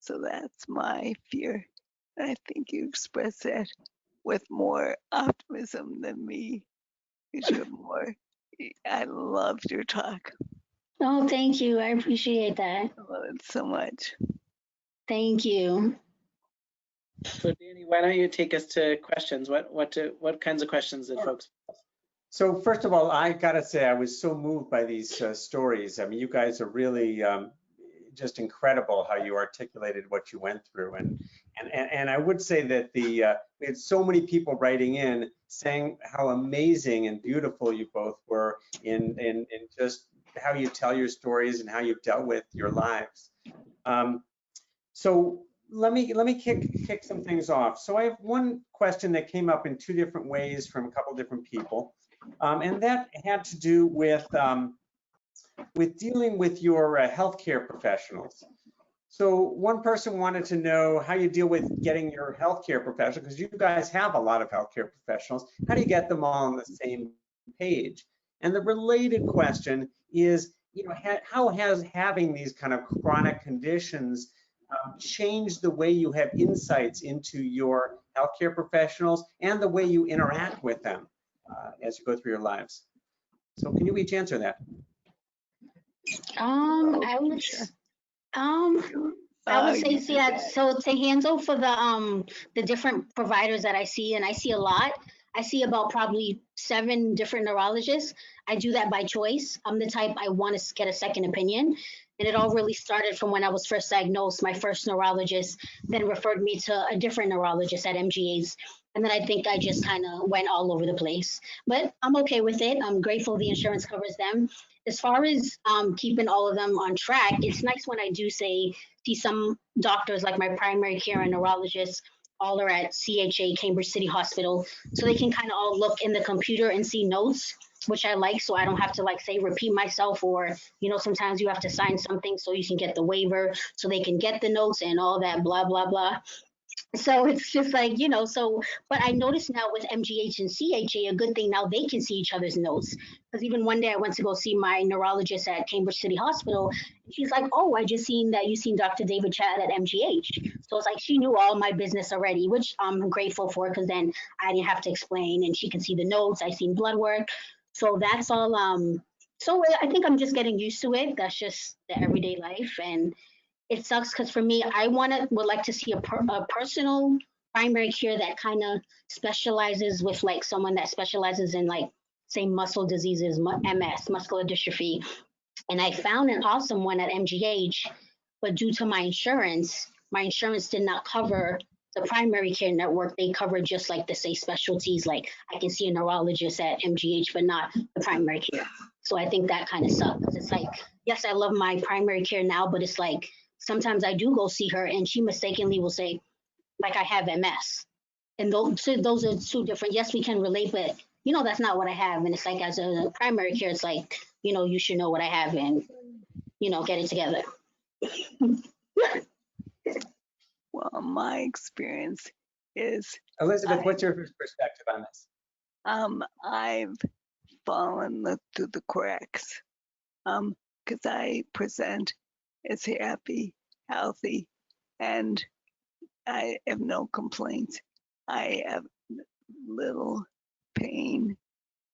So that's my fear. And I think you express that with more optimism than me, because you have more. I loved your talk. Oh, thank you. I appreciate that. I love it so much. Thank you. So Danny, why don't you take us to questions? What kinds of questions did folks? So first of all, I gotta say I was so moved by these stories. I mean, you guys are really just incredible how you articulated what you went through, and I would say that we had so many people writing in saying how amazing and beautiful you both were in just how you tell your stories and how you've dealt with your lives. So let me kick some things off. So I have one question that came up in 2 different ways from a couple different people, and that had to do with dealing with your healthcare professionals. So one person wanted to know how you deal with getting your healthcare professional, because you guys have a lot of healthcare professionals. How do you get them all on the same page? And the related question is, how has having these kind of chronic conditions changed the way you have insights into your healthcare professionals and the way you interact with them as you go through your lives? So can you each answer that? I would say, see that. So to handle for the different providers that I see, and I see a lot. I see about probably 7 different neurologists. I do that by choice. I'm the type I want to get a second opinion. And it all really started from when I was first diagnosed. My first neurologist then referred me to a different neurologist at MGA's. And then I think I just kind of went all over the place. But I'm okay with it. I'm grateful the insurance covers them. As far as keeping all of them on track, it's nice when I do see some doctors like my primary care and neurologist all are at CHA, Cambridge City Hospital, so they can kind of all look in the computer and see notes, which I like, so I don't have to repeat myself, or, sometimes you have to sign something so you can get the waiver, so they can get the notes and all that, blah, blah, blah. So it's just but I noticed now with MGH and CHA, a good thing now they can see each other's notes. Because even one day I went to go see my neurologist at Cambridge City Hospital. And she's like, oh, I just seen that you seen Dr. David Chad at MGH. So it's like she knew all my business already, which I'm grateful for, because then I didn't have to explain and she can see the notes. I seen blood work. So that's all. So I think I'm just getting used to it. That's just the everyday life. And it sucks because for me, I would like to see a personal primary care that kind of specializes with someone that specializes in say muscle diseases, MS, muscular dystrophy. And I found an awesome one at MGH, but due to my insurance, my insurance did not cover the primary care network. They covered just like the say specialties, like I can see a neurologist at MGH, but not the primary care. So I think that kind of sucked, because it's like, yes, I love my primary care now, but it's like sometimes I do go see her and she mistakenly will say, like, I have MS. And those are two different, yes, we can relate, but you know, that's not what I have. And it's like, as a primary care, it's like, you know, you should know what I have and, you know, get it together. Well, my experience is Elizabeth, what's your perspective on this? I've fallen through the cracks because I present as happy, healthy, and I have no complaints. I have little pain,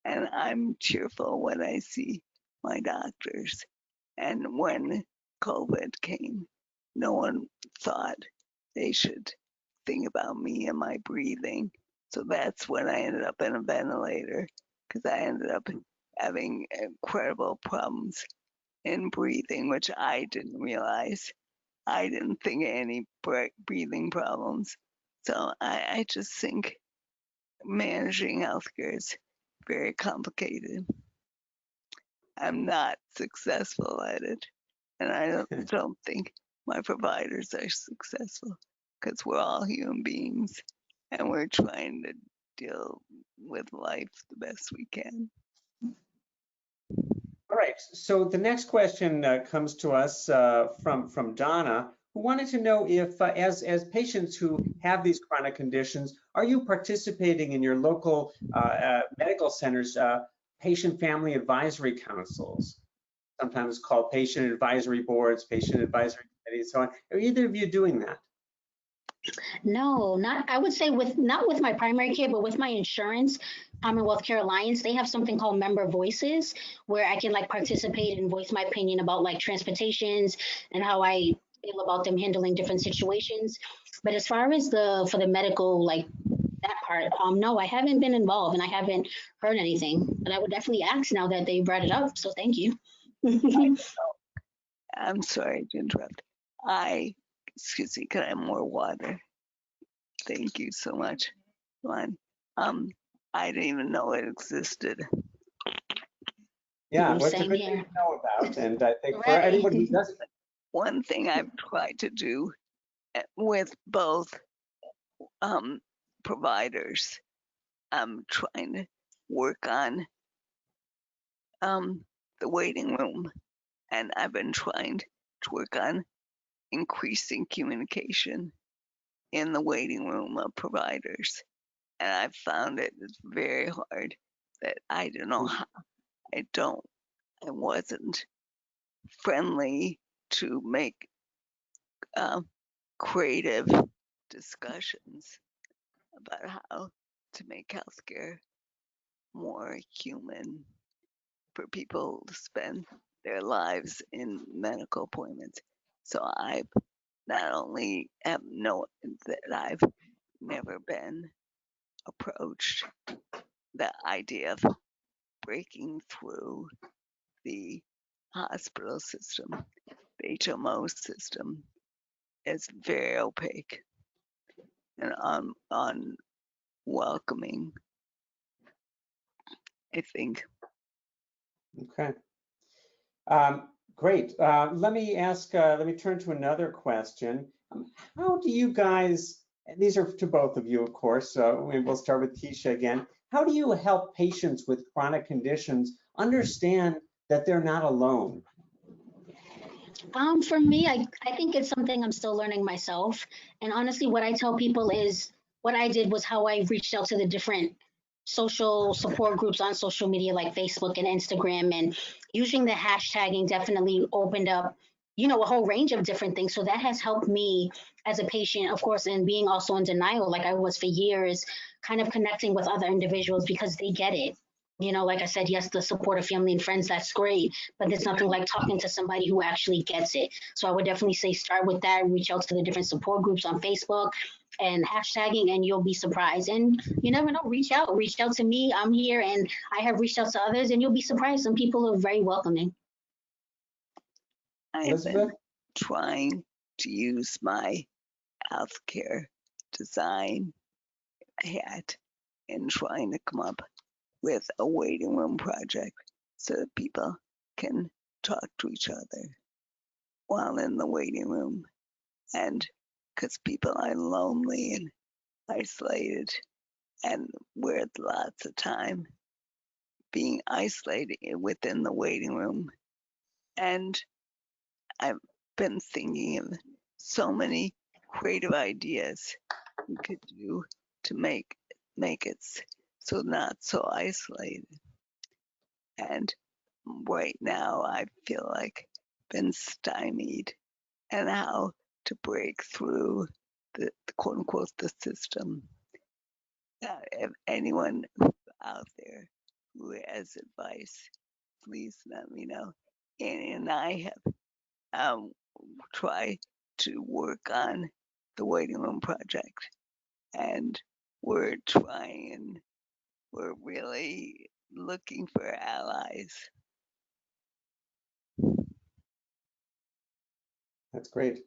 and I'm cheerful when I see my doctors. And when COVID came, no one thought they should think about me and my breathing. So that's when I ended up in a ventilator, because I ended up having incredible problems in breathing, which I didn't realize. I didn't think of any breathing problems. So I just think managing healthcare is very complicated. I'm not successful at it, and I don't think my providers are successful, because we're all human beings and we're trying to deal with life the best we can. All right, so the next question comes to us from Donna, who wanted to know if, as patients who have these chronic conditions, are you participating in your local medical centers patient family advisory councils, sometimes called patient advisory boards, patient advisory committees, so on? Are either of you doing that? No, not, I would say not with my primary care, but with my insurance, Commonwealth Care Alliance, they have something called member voices, where I can like participate and voice my opinion about like transportations and how I feel about them handling different situations. But as far as for the medical, like that part, no, I haven't been involved and I haven't heard anything, but I would definitely ask now that they brought it up. So thank you. I'm sorry to interrupt. Excuse me, can I have more water? Thank you so much, Juan. I didn't even know it existed. Yeah, what's a Same good here. thing to know about, and I think for Right. anyone who doesn't. One thing I've tried to do with both providers, I'm trying to work on the waiting room, and I've been trying to work on increasing communication in the waiting room of providers. And I've found it's very hard, that I don't know how. I wasn't friendly to make creative discussions about how to make healthcare more human for people to spend their lives in medical appointments. So I've not only have known that I've never been approached the idea of breaking through the hospital system, the HMO system is very opaque and unwelcoming, I think. Okay. Great. Let me turn to another question. How do you guys, and these are to both of you, of course, we'll start with Keisha again. How do you help patients with chronic conditions understand that they're not alone? For me, I think it's something I'm still learning myself. And honestly, what I tell people is what I did was how I reached out to the different social support groups on social media like Facebook and Instagram, and using the hashtagging definitely opened up, you know, a whole range of different things. So that has helped me as a patient, of course, and being also in denial like I was for years, kind of connecting with other individuals because they get it. You know, like I said, yes, the support of family and friends, that's great, but there's nothing like talking to somebody who actually gets it. So I would definitely say start with that, reach out to the different support groups on Facebook and hashtagging, and you'll be surprised. And you never know, reach out to me. I'm here, and I have reached out to others, and you'll be surprised. Some people are very welcoming. I've been trying to use my healthcare design hat and trying to come up with a waiting room project so that people can talk to each other while in the waiting room. And because people are lonely and isolated, and with lots of time being isolated within the waiting room. And I've been thinking of so many creative ideas we could do to make it so not so isolated. And right now I feel like been stymied and how to break through the quote unquote the system. If anyone out there who has advice, please let me know. Annie and I have tried to work on the waiting room project, and we're really looking for allies. That's great.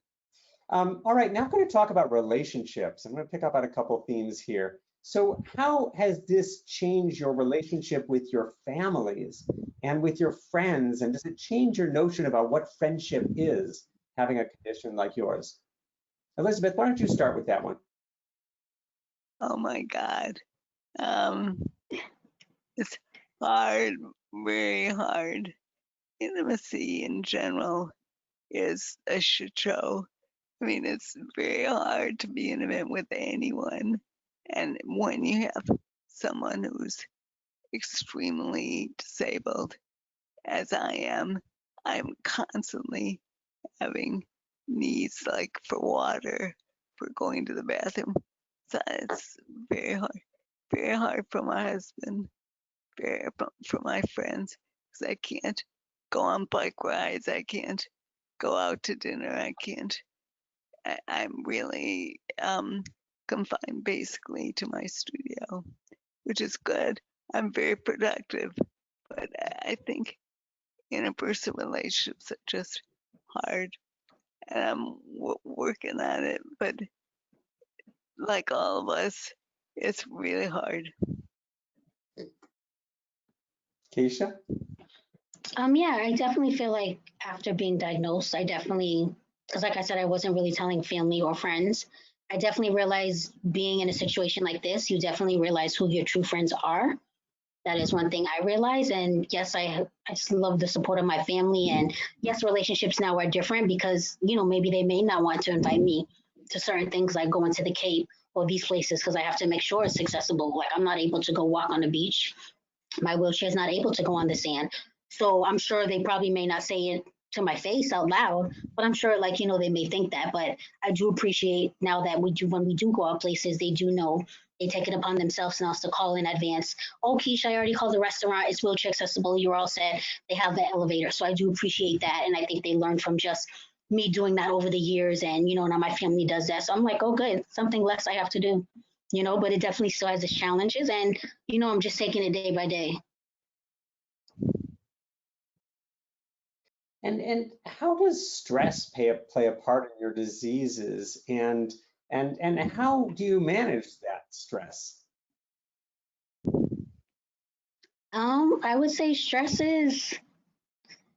All right, now I'm going to talk about relationships. I'm going to pick up on a couple themes here. So how has this changed your relationship with your families and with your friends? And does it change your notion about what friendship is, having a condition like yours? Elizabeth, why don't you start with that one? Oh my God. It's hard, very hard. Intimacy in general is a shit show. I mean, it's very hard to be intimate with anyone. And when you have someone who's extremely disabled, as I am, I'm constantly having needs like for water, for going to the bathroom. So it's very hard for my husband, very for my friends, because I can't go on bike rides, I can't go out to dinner, I can't. I'm really confined basically to my studio, which is good. I'm very productive, but I think interpersonal relationships are just hard, and I'm working on it. But like all of us, it's really hard. Keisha? Yeah, I definitely feel like after being diagnosed, I definitely, because like I said, I wasn't really telling family or friends. I definitely realized being in a situation like this, you definitely realize who your true friends are. That is one thing I realized. And yes, I just love the support of my family. And yes, relationships now are different because, maybe they may not want to invite me to certain things like going to the Cape or these places because I have to make sure it's accessible. Like I'm not able to go walk on the beach. My wheelchair is not able to go on the sand. So I'm sure they probably may not say it to my face out loud, but I'm sure they may think that. But I do appreciate now that when we do go out places, they do know they take it upon themselves now to call in advance. Oh, Keisha, I already called the restaurant. It's wheelchair accessible. You're all set. They have the elevator. So I do appreciate that. And I think they learned from just me doing that over the years. And, now my family does that. So I'm like, oh, good. Something less I have to do, but it definitely still has its challenges. And, I'm just taking it day by day. And how does stress play a part in your diseases, and how do you manage that stress? I would say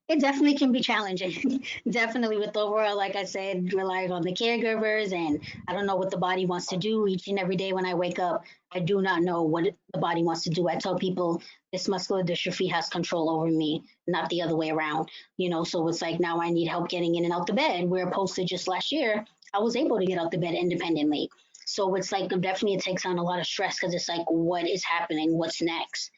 it definitely can be challenging. Definitely with the overall, like I said, relying on the caregivers, and I don't know what the body wants to do each and every day when I wake up. I do not know what the body wants to do. I tell people this muscular dystrophy has control over me, not the other way around. So it's like now I need help getting in and out the bed. Where opposed to just last year, I was able to get out the bed independently. So it's like definitely it takes on a lot of stress because it's like, what is happening? What's next?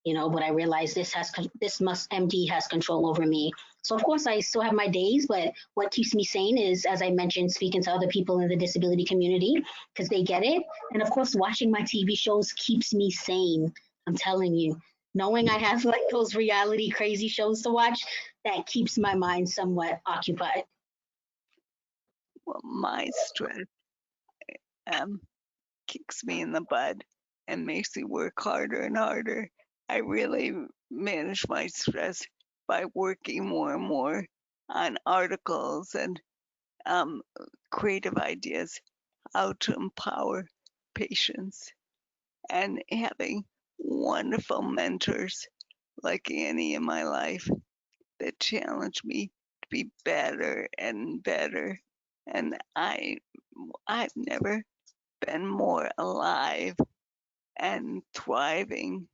But I realized this MD has control over me. So of course I still have my days, but what keeps me sane is, as I mentioned, speaking to other people in the disability community because they get it. And of course, watching my TV shows keeps me sane. I'm telling you, knowing I have like those reality crazy shows to watch, that keeps my mind somewhat occupied. Well, my stress kicks me in the butt and makes me work harder and harder. I really manage my stress by working more and more on articles and creative ideas how to empower patients, and having wonderful mentors like Annie in my life that challenge me to be better and better. And I've never been more alive and thriving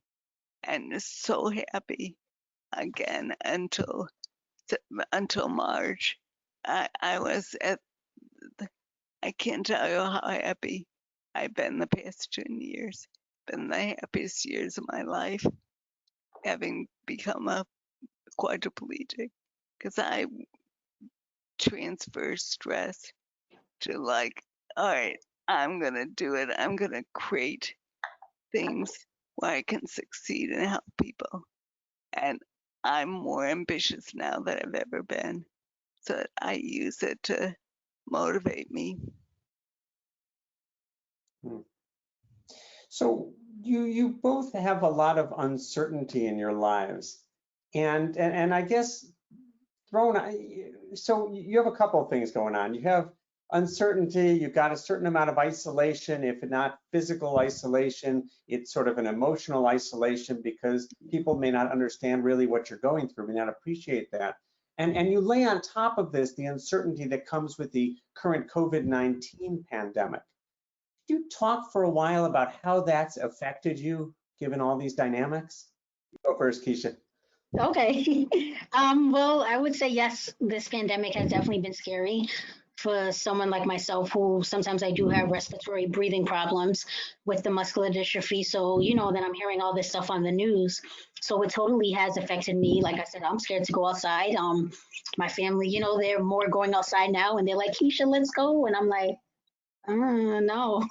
and so happy again until March. I was at, I can't tell you how happy I've been the past 10 years. Been the happiest years of my life, having become a quadriplegic, because I transfer stress to like, all right, I'm gonna do it. I'm gonna create things where I can succeed and help people. And I'm more ambitious now than I've ever been. So I use it to motivate me. So you both have a lot of uncertainty in your lives, and I guess so you have a couple of things going on. You have uncertainty, you've got a certain amount of isolation. If not physical isolation, it's sort of an emotional isolation because people may not understand really what you're going through, may not appreciate that. And you lay on top of this the uncertainty that comes with the current COVID-19 pandemic. Could you talk for a while about how that's affected you, given all these dynamics? Go first, Keisha. Okay. Well, I would say yes, this pandemic has definitely been scary for someone like myself who sometimes I do have respiratory breathing problems with the muscular dystrophy. So, then I'm hearing all this stuff on the news. So it totally has affected me. Like I said, I'm scared to go outside. My family, they're more going outside now and they're like, Keisha, let's go. And I'm like, no.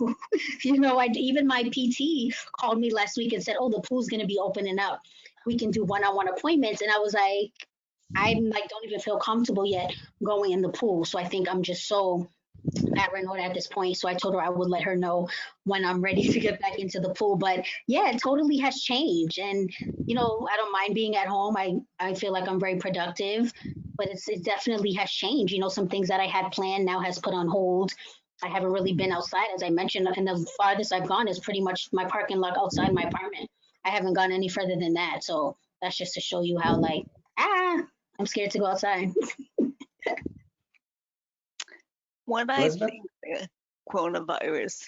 Even my PT called me last week and said, oh, the pool's going to be opening up. We can do one-on-one appointments. And I was like, I'm like, don't even feel comfortable yet going in the pool. So I think I'm just so paranoid at this point. So I told her I would let her know when I'm ready to get back into the pool. But yeah, it totally has changed. And, I don't mind being at home. I feel like I'm very productive, but it definitely has changed. Some things that I had planned now has put on hold. I haven't really been outside, as I mentioned, and the farthest I've gone is pretty much my parking lot outside my apartment. I haven't gone any further than that. So that's just to show you how, like, I'm scared to go outside. What I Elizabeth? think the coronavirus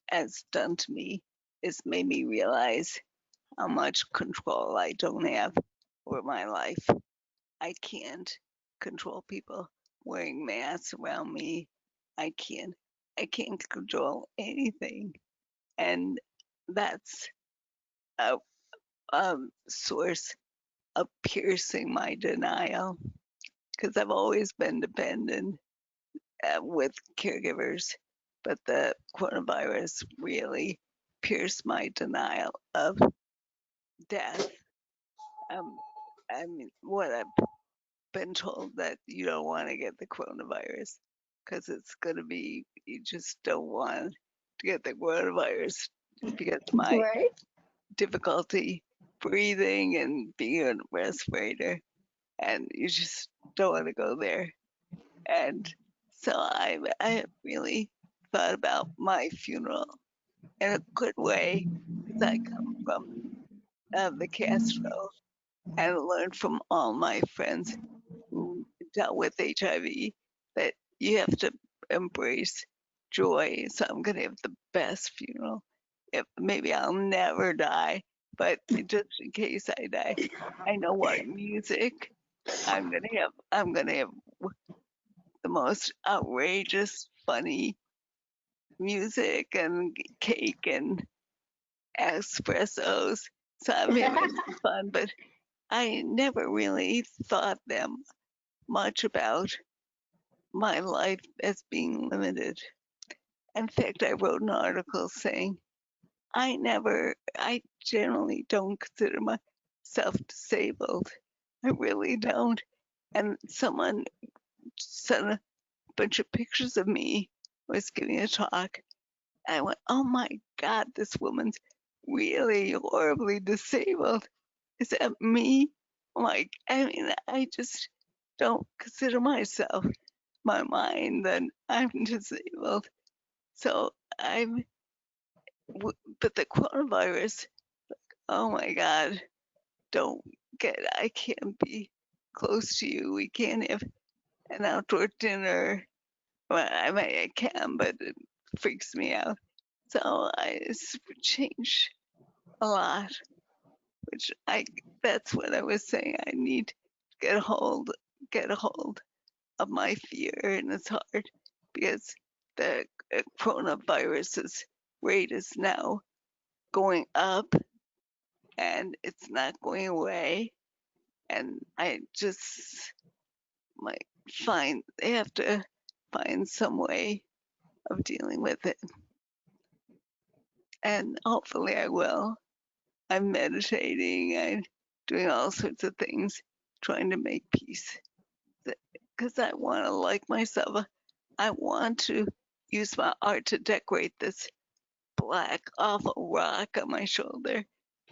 has done to me is made me realize how much control I don't have over my life. I can't control people wearing masks around me. I can't control anything. And that's a, source of piercing my denial, because I've always been dependent with caregivers, but the coronavirus really pierced my denial of death. I mean, what I've been told, that you don't want to get the coronavirus because it's going to be, you just don't want to get the coronavirus because my Right. difficulty breathing and being on a respirator, and you just don't want to go there. And so I really thought about my funeral in a good way, because I come from the Castro and learned from all my friends who dealt with HIV that you have to embrace joy. So I'm going to have the best funeral. If maybe I'll never die, but just in case I die, I know what music I'm going to have. I'm going to have the most outrageous, funny music and cake and espressos. So I'm having some fun, but I never really thought them much about my life as being limited. In fact, I wrote an article saying I generally don't consider myself disabled. I really don't. And someone sent a bunch of pictures of me, was giving a talk. And I went, oh my God, this woman's really horribly disabled. Is that me? Like, I mean, I just don't consider myself, my mind, that I'm disabled. So but the coronavirus, oh my God, I can't be close to you. We can't have an outdoor dinner. Well, I can, but it freaks me out. So it's changed a lot, which that's what I was saying. I need to get a hold of my fear, and it's hard because the coronavirus's rate is now going up and it's not going away. And I just might have to find some way of dealing with it. And hopefully I will. I'm meditating, I'm doing all sorts of things, trying to make peace. Because I want to like myself. I want to use my art to decorate this black, awful rock on my shoulder.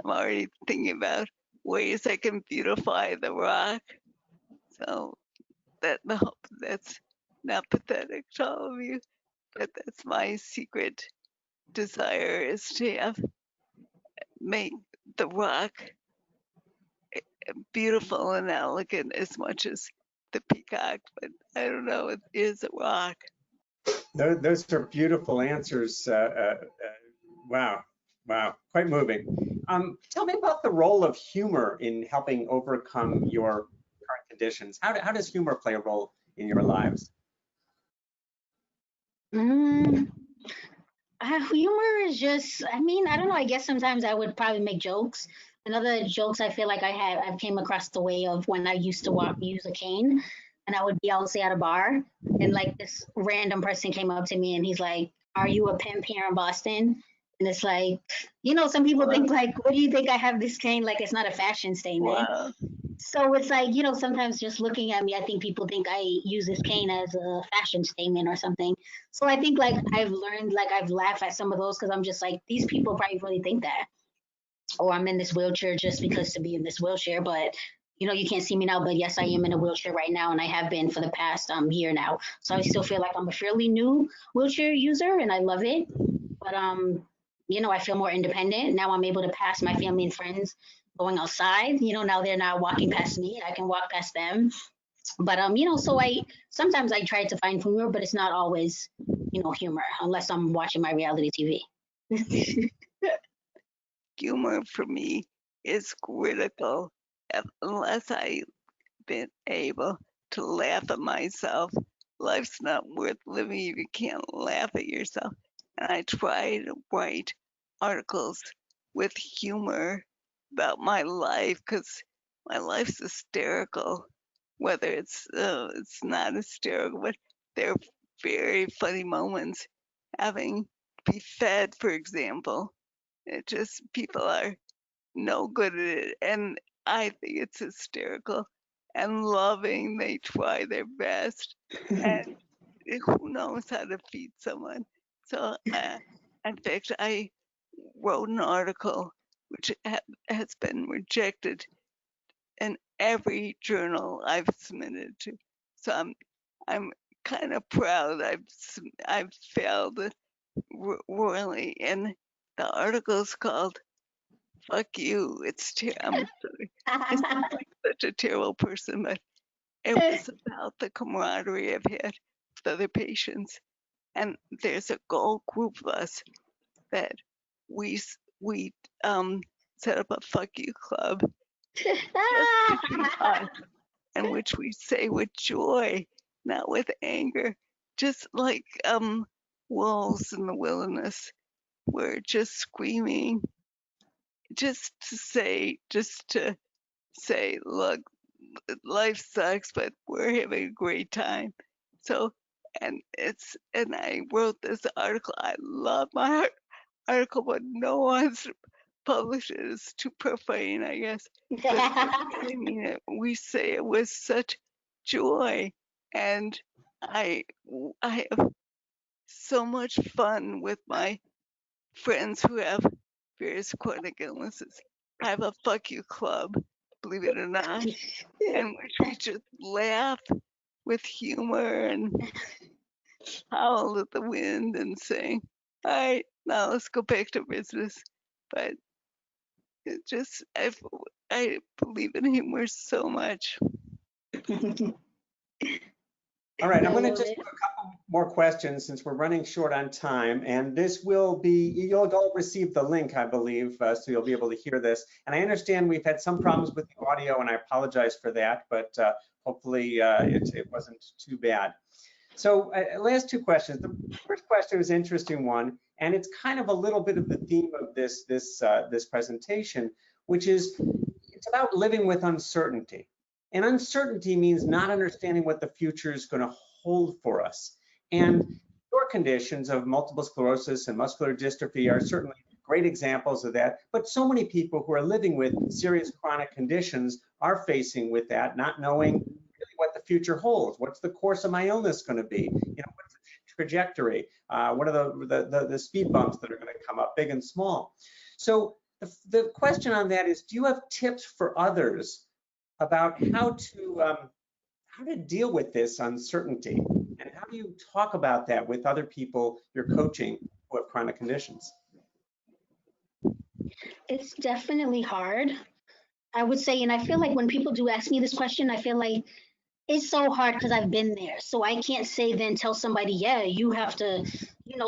I'm already thinking about ways I can beautify the rock. So I hope that's not pathetic to all of you, but that's my secret desire, is to make the rock beautiful and elegant as much as the peacock, but I don't know, it is a rock. Those are beautiful answers. Wow, quite moving. Tell me about the role of humor in helping overcome your current conditions. How does humor play a role in your lives? Humor is just, I mean, I don't know. I guess sometimes I would probably make jokes. Another jokes I feel like I've came across the way of when I used to use a cane, and I would be out, say, at a bar, and like this random person came up to me and he's like, "Are you a pimp here in Boston?" And it's like, some people think like, "What do you think I have this cane?" Like it's not a fashion statement. Wow. So it's like, sometimes just looking at me, I think people think I use this cane as a fashion statement or something. So I think like I've learned, like I've laughed at some of those because I'm just like, these people probably really think that. Or I'm in this wheelchair just because to be in this wheelchair. But, you can't see me now, but yes, I am in a wheelchair right now. And I have been for the past year now. So I still feel like I'm a fairly new wheelchair user and I love it. But, I feel more independent. Now I'm able to pass my family and friends going outside. Now they're not walking past me. I can walk past them. But so sometimes I try to find humor, but it's not always, humor unless I'm watching my reality TV. Humor for me is critical. Unless I've been able to laugh at myself, life's not worth living if you can't laugh at yourself. And I try to write articles with humor about my life because my life's hysterical. Whether it's not hysterical, but they're very funny moments. Having to be fed, for example, it just people are no good at it, and I think it's hysterical and loving. They try their best, and who knows how to feed someone. So, in fact, I wrote an article which has been rejected in every journal I've submitted to. So I'm kind of proud I've failed royally. And the article is called "Fuck You." I'm sorry. I sound like such a terrible person, but it was about the camaraderie I've had with other patients. And there's a goal group of us that we set up a "Fuck You" club just between us, in which we say with joy, not with anger, just like wolves in the wilderness. We're just screaming, just to say, look, life sucks, but we're having a great time. So, and I wrote this article. I love my article, but no one's published it. It's too profane, I guess. But I really mean it. We say it with such joy, and I have so much fun with my friends who have various chronic illnesses. I have a "Fuck You" club, believe it or not, in which we just laugh with humor, and howl at the wind and say, all right, now let's go back to business. But it just, I believe in humor so much. All right, I'm I going to love just it. do a couple more questions since we're running short on time. And this will be, you'll all receive the link, I believe, so you'll be able to hear this. And I understand we've had some problems with the audio, and I apologize for that, but hopefully it wasn't too bad. So last two questions. The first question is an interesting one, and it's kind of a little bit of the theme of this presentation, which is it's about living with uncertainty. And uncertainty means not understanding what the future is going to hold for us. And your conditions of multiple sclerosis and muscular dystrophy are certainly great examples of that. But so many people who are living with serious chronic conditions are facing with that, not knowing really what the future holds. What's the course of my illness going to be? You know, what's the trajectory? What are the speed bumps that are going to come up, big and small? So the question on that is, do you have tips for others about how to deal with this uncertainty, and how do you talk about that with other people you're coaching who have chronic conditions? It's definitely hard, I would say. And I feel like when people do ask me this question, I feel like it's so hard because I've been there. So I can't say then tell somebody, yeah, you have to,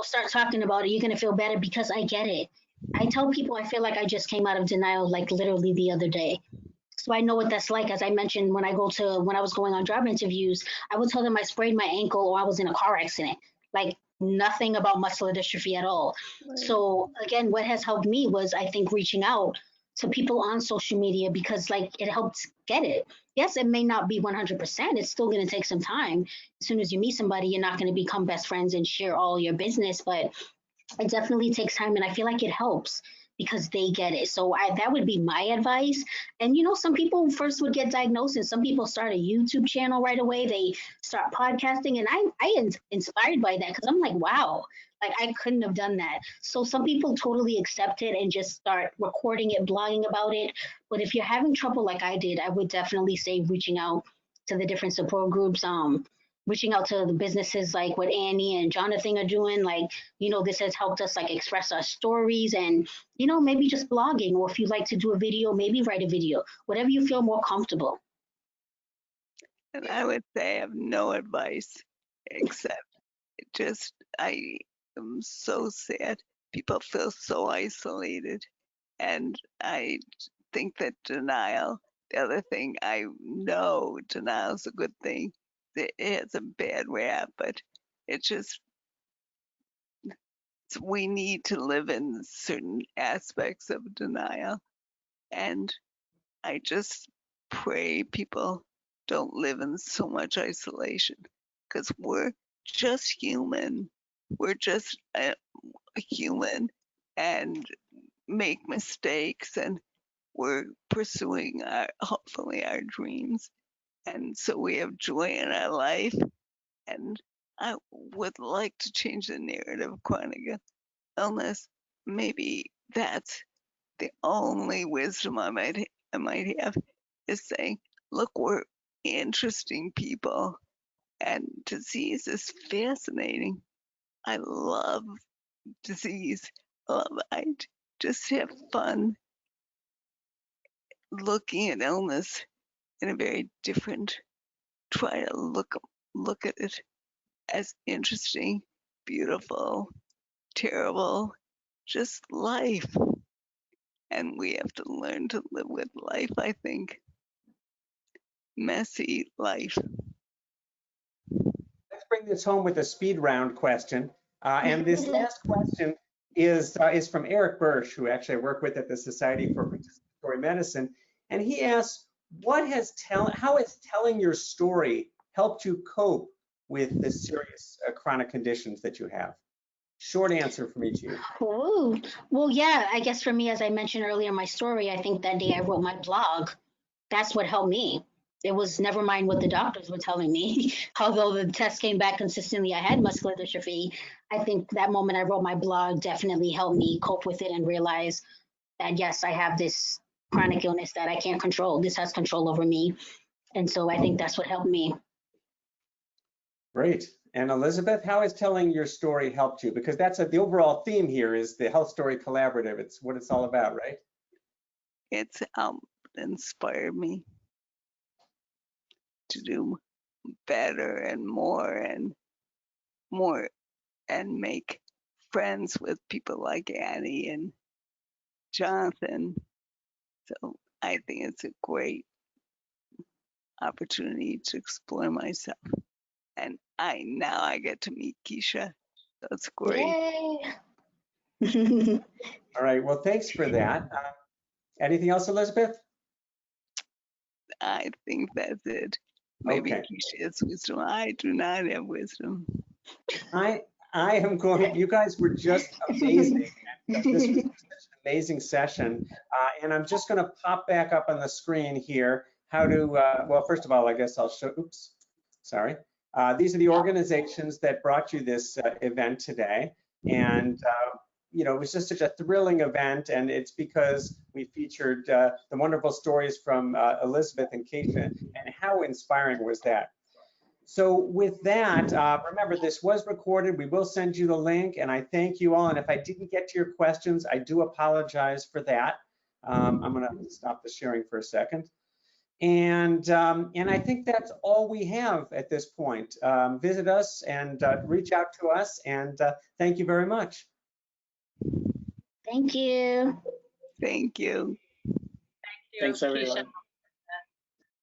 start talking about it. You're going to feel better, because I get it. I tell people I feel like I just came out of denial, like literally the other day. So I know what that's like. As I mentioned, when I was going on job interviews, I would tell them I sprained my ankle or I was in a car accident, like nothing about muscular dystrophy at all. Right. So again, what has helped me was, I think, reaching out to people on social media, because like it helps get it. Yes, it may not be 100%. It's still going to take some time. As soon as you meet somebody, you're not going to become best friends and share all your business, but it definitely takes time. And I feel like it helps because they get it. So that would be my advice. And some people first would get diagnosed, and some people start a YouTube channel right away. They start podcasting, and I am inspired by that, because I'm like, wow, like I couldn't have done that. So some people totally accept it and just start recording it, blogging about it. But if you're having trouble like I did, I would definitely say reaching out to the different support groups, reaching out to the businesses like what Annie and Jonathan are doing. Like, this has helped us like express our stories, and, maybe just blogging, or if you like to do a video, maybe write a video, whatever you feel more comfortable. And I would say I have no advice except I am so sad. People feel so isolated. And I think that denial, the other thing, I know denial is a good thing. It has a bad rap, but it just, we need to live in certain aspects of denial. And I just pray people don't live in so much isolation, because we're just human. We're just human and make mistakes, and we're pursuing hopefully our dreams. And so we have joy in our life. And I would like to change the narrative of chronic illness. Maybe that's the only wisdom I might have, is saying, look, we're interesting people, and disease is fascinating. I love disease. I just have fun looking at illness in a very different, try to look at it as interesting, beautiful, terrible, just life. And we have to learn to live with life, I think. Messy life. Let's bring this home with a speed round question. And this last question is from Eric Birch, who actually I work with at the Society for Participatory Medicine. And he asks, how has telling your story helped you cope with the serious chronic conditions that you have? Short answer from each of you. Oh, well, yeah, I guess for me, as I mentioned earlier in my story, I think that day I wrote my blog. That's what helped me. It was never mind what the doctors were telling me. Although the test came back consistently, I had muscular dystrophy. I think that moment I wrote my blog definitely helped me cope with it and realize that, yes, I have this chronic illness that I can't control. This has control over me. And so I think that's what helped me. Great. And Elizabeth, how has telling your story helped you? Because that's the overall theme here is the Health Story Collaborative. It's what it's all about, right? It's inspired me to do better and more and make friends with people like Annie and Jonathan. So I think it's a great opportunity to explore myself. And now I get to meet Keisha. That's great. Yay. All right, well, thanks for that. Anything else, Elizabeth? I think that's it. Maybe Okay. Keisha has wisdom. I do not have wisdom. I am going, you guys were just amazing. This was such an amazing session. And I'm just going to pop back up on the screen here how to, well, first of all, I guess I'll show, oops, sorry. These are the organizations that brought you this event today. And, you know, it was just such a thrilling event, and it's because we featured the wonderful stories from Elizabeth and Keisha, and how inspiring was that? So with that, remember, this was recorded. We will send you the link, and I thank you all. And if I didn't get to your questions, I do apologize for that. I'm going to stop the sharing for a second. And I think that's all we have at this point. Visit us and reach out to us, and thank you very much. Thank you. Thank you. Thank you, Thanks, everyone. Keisha.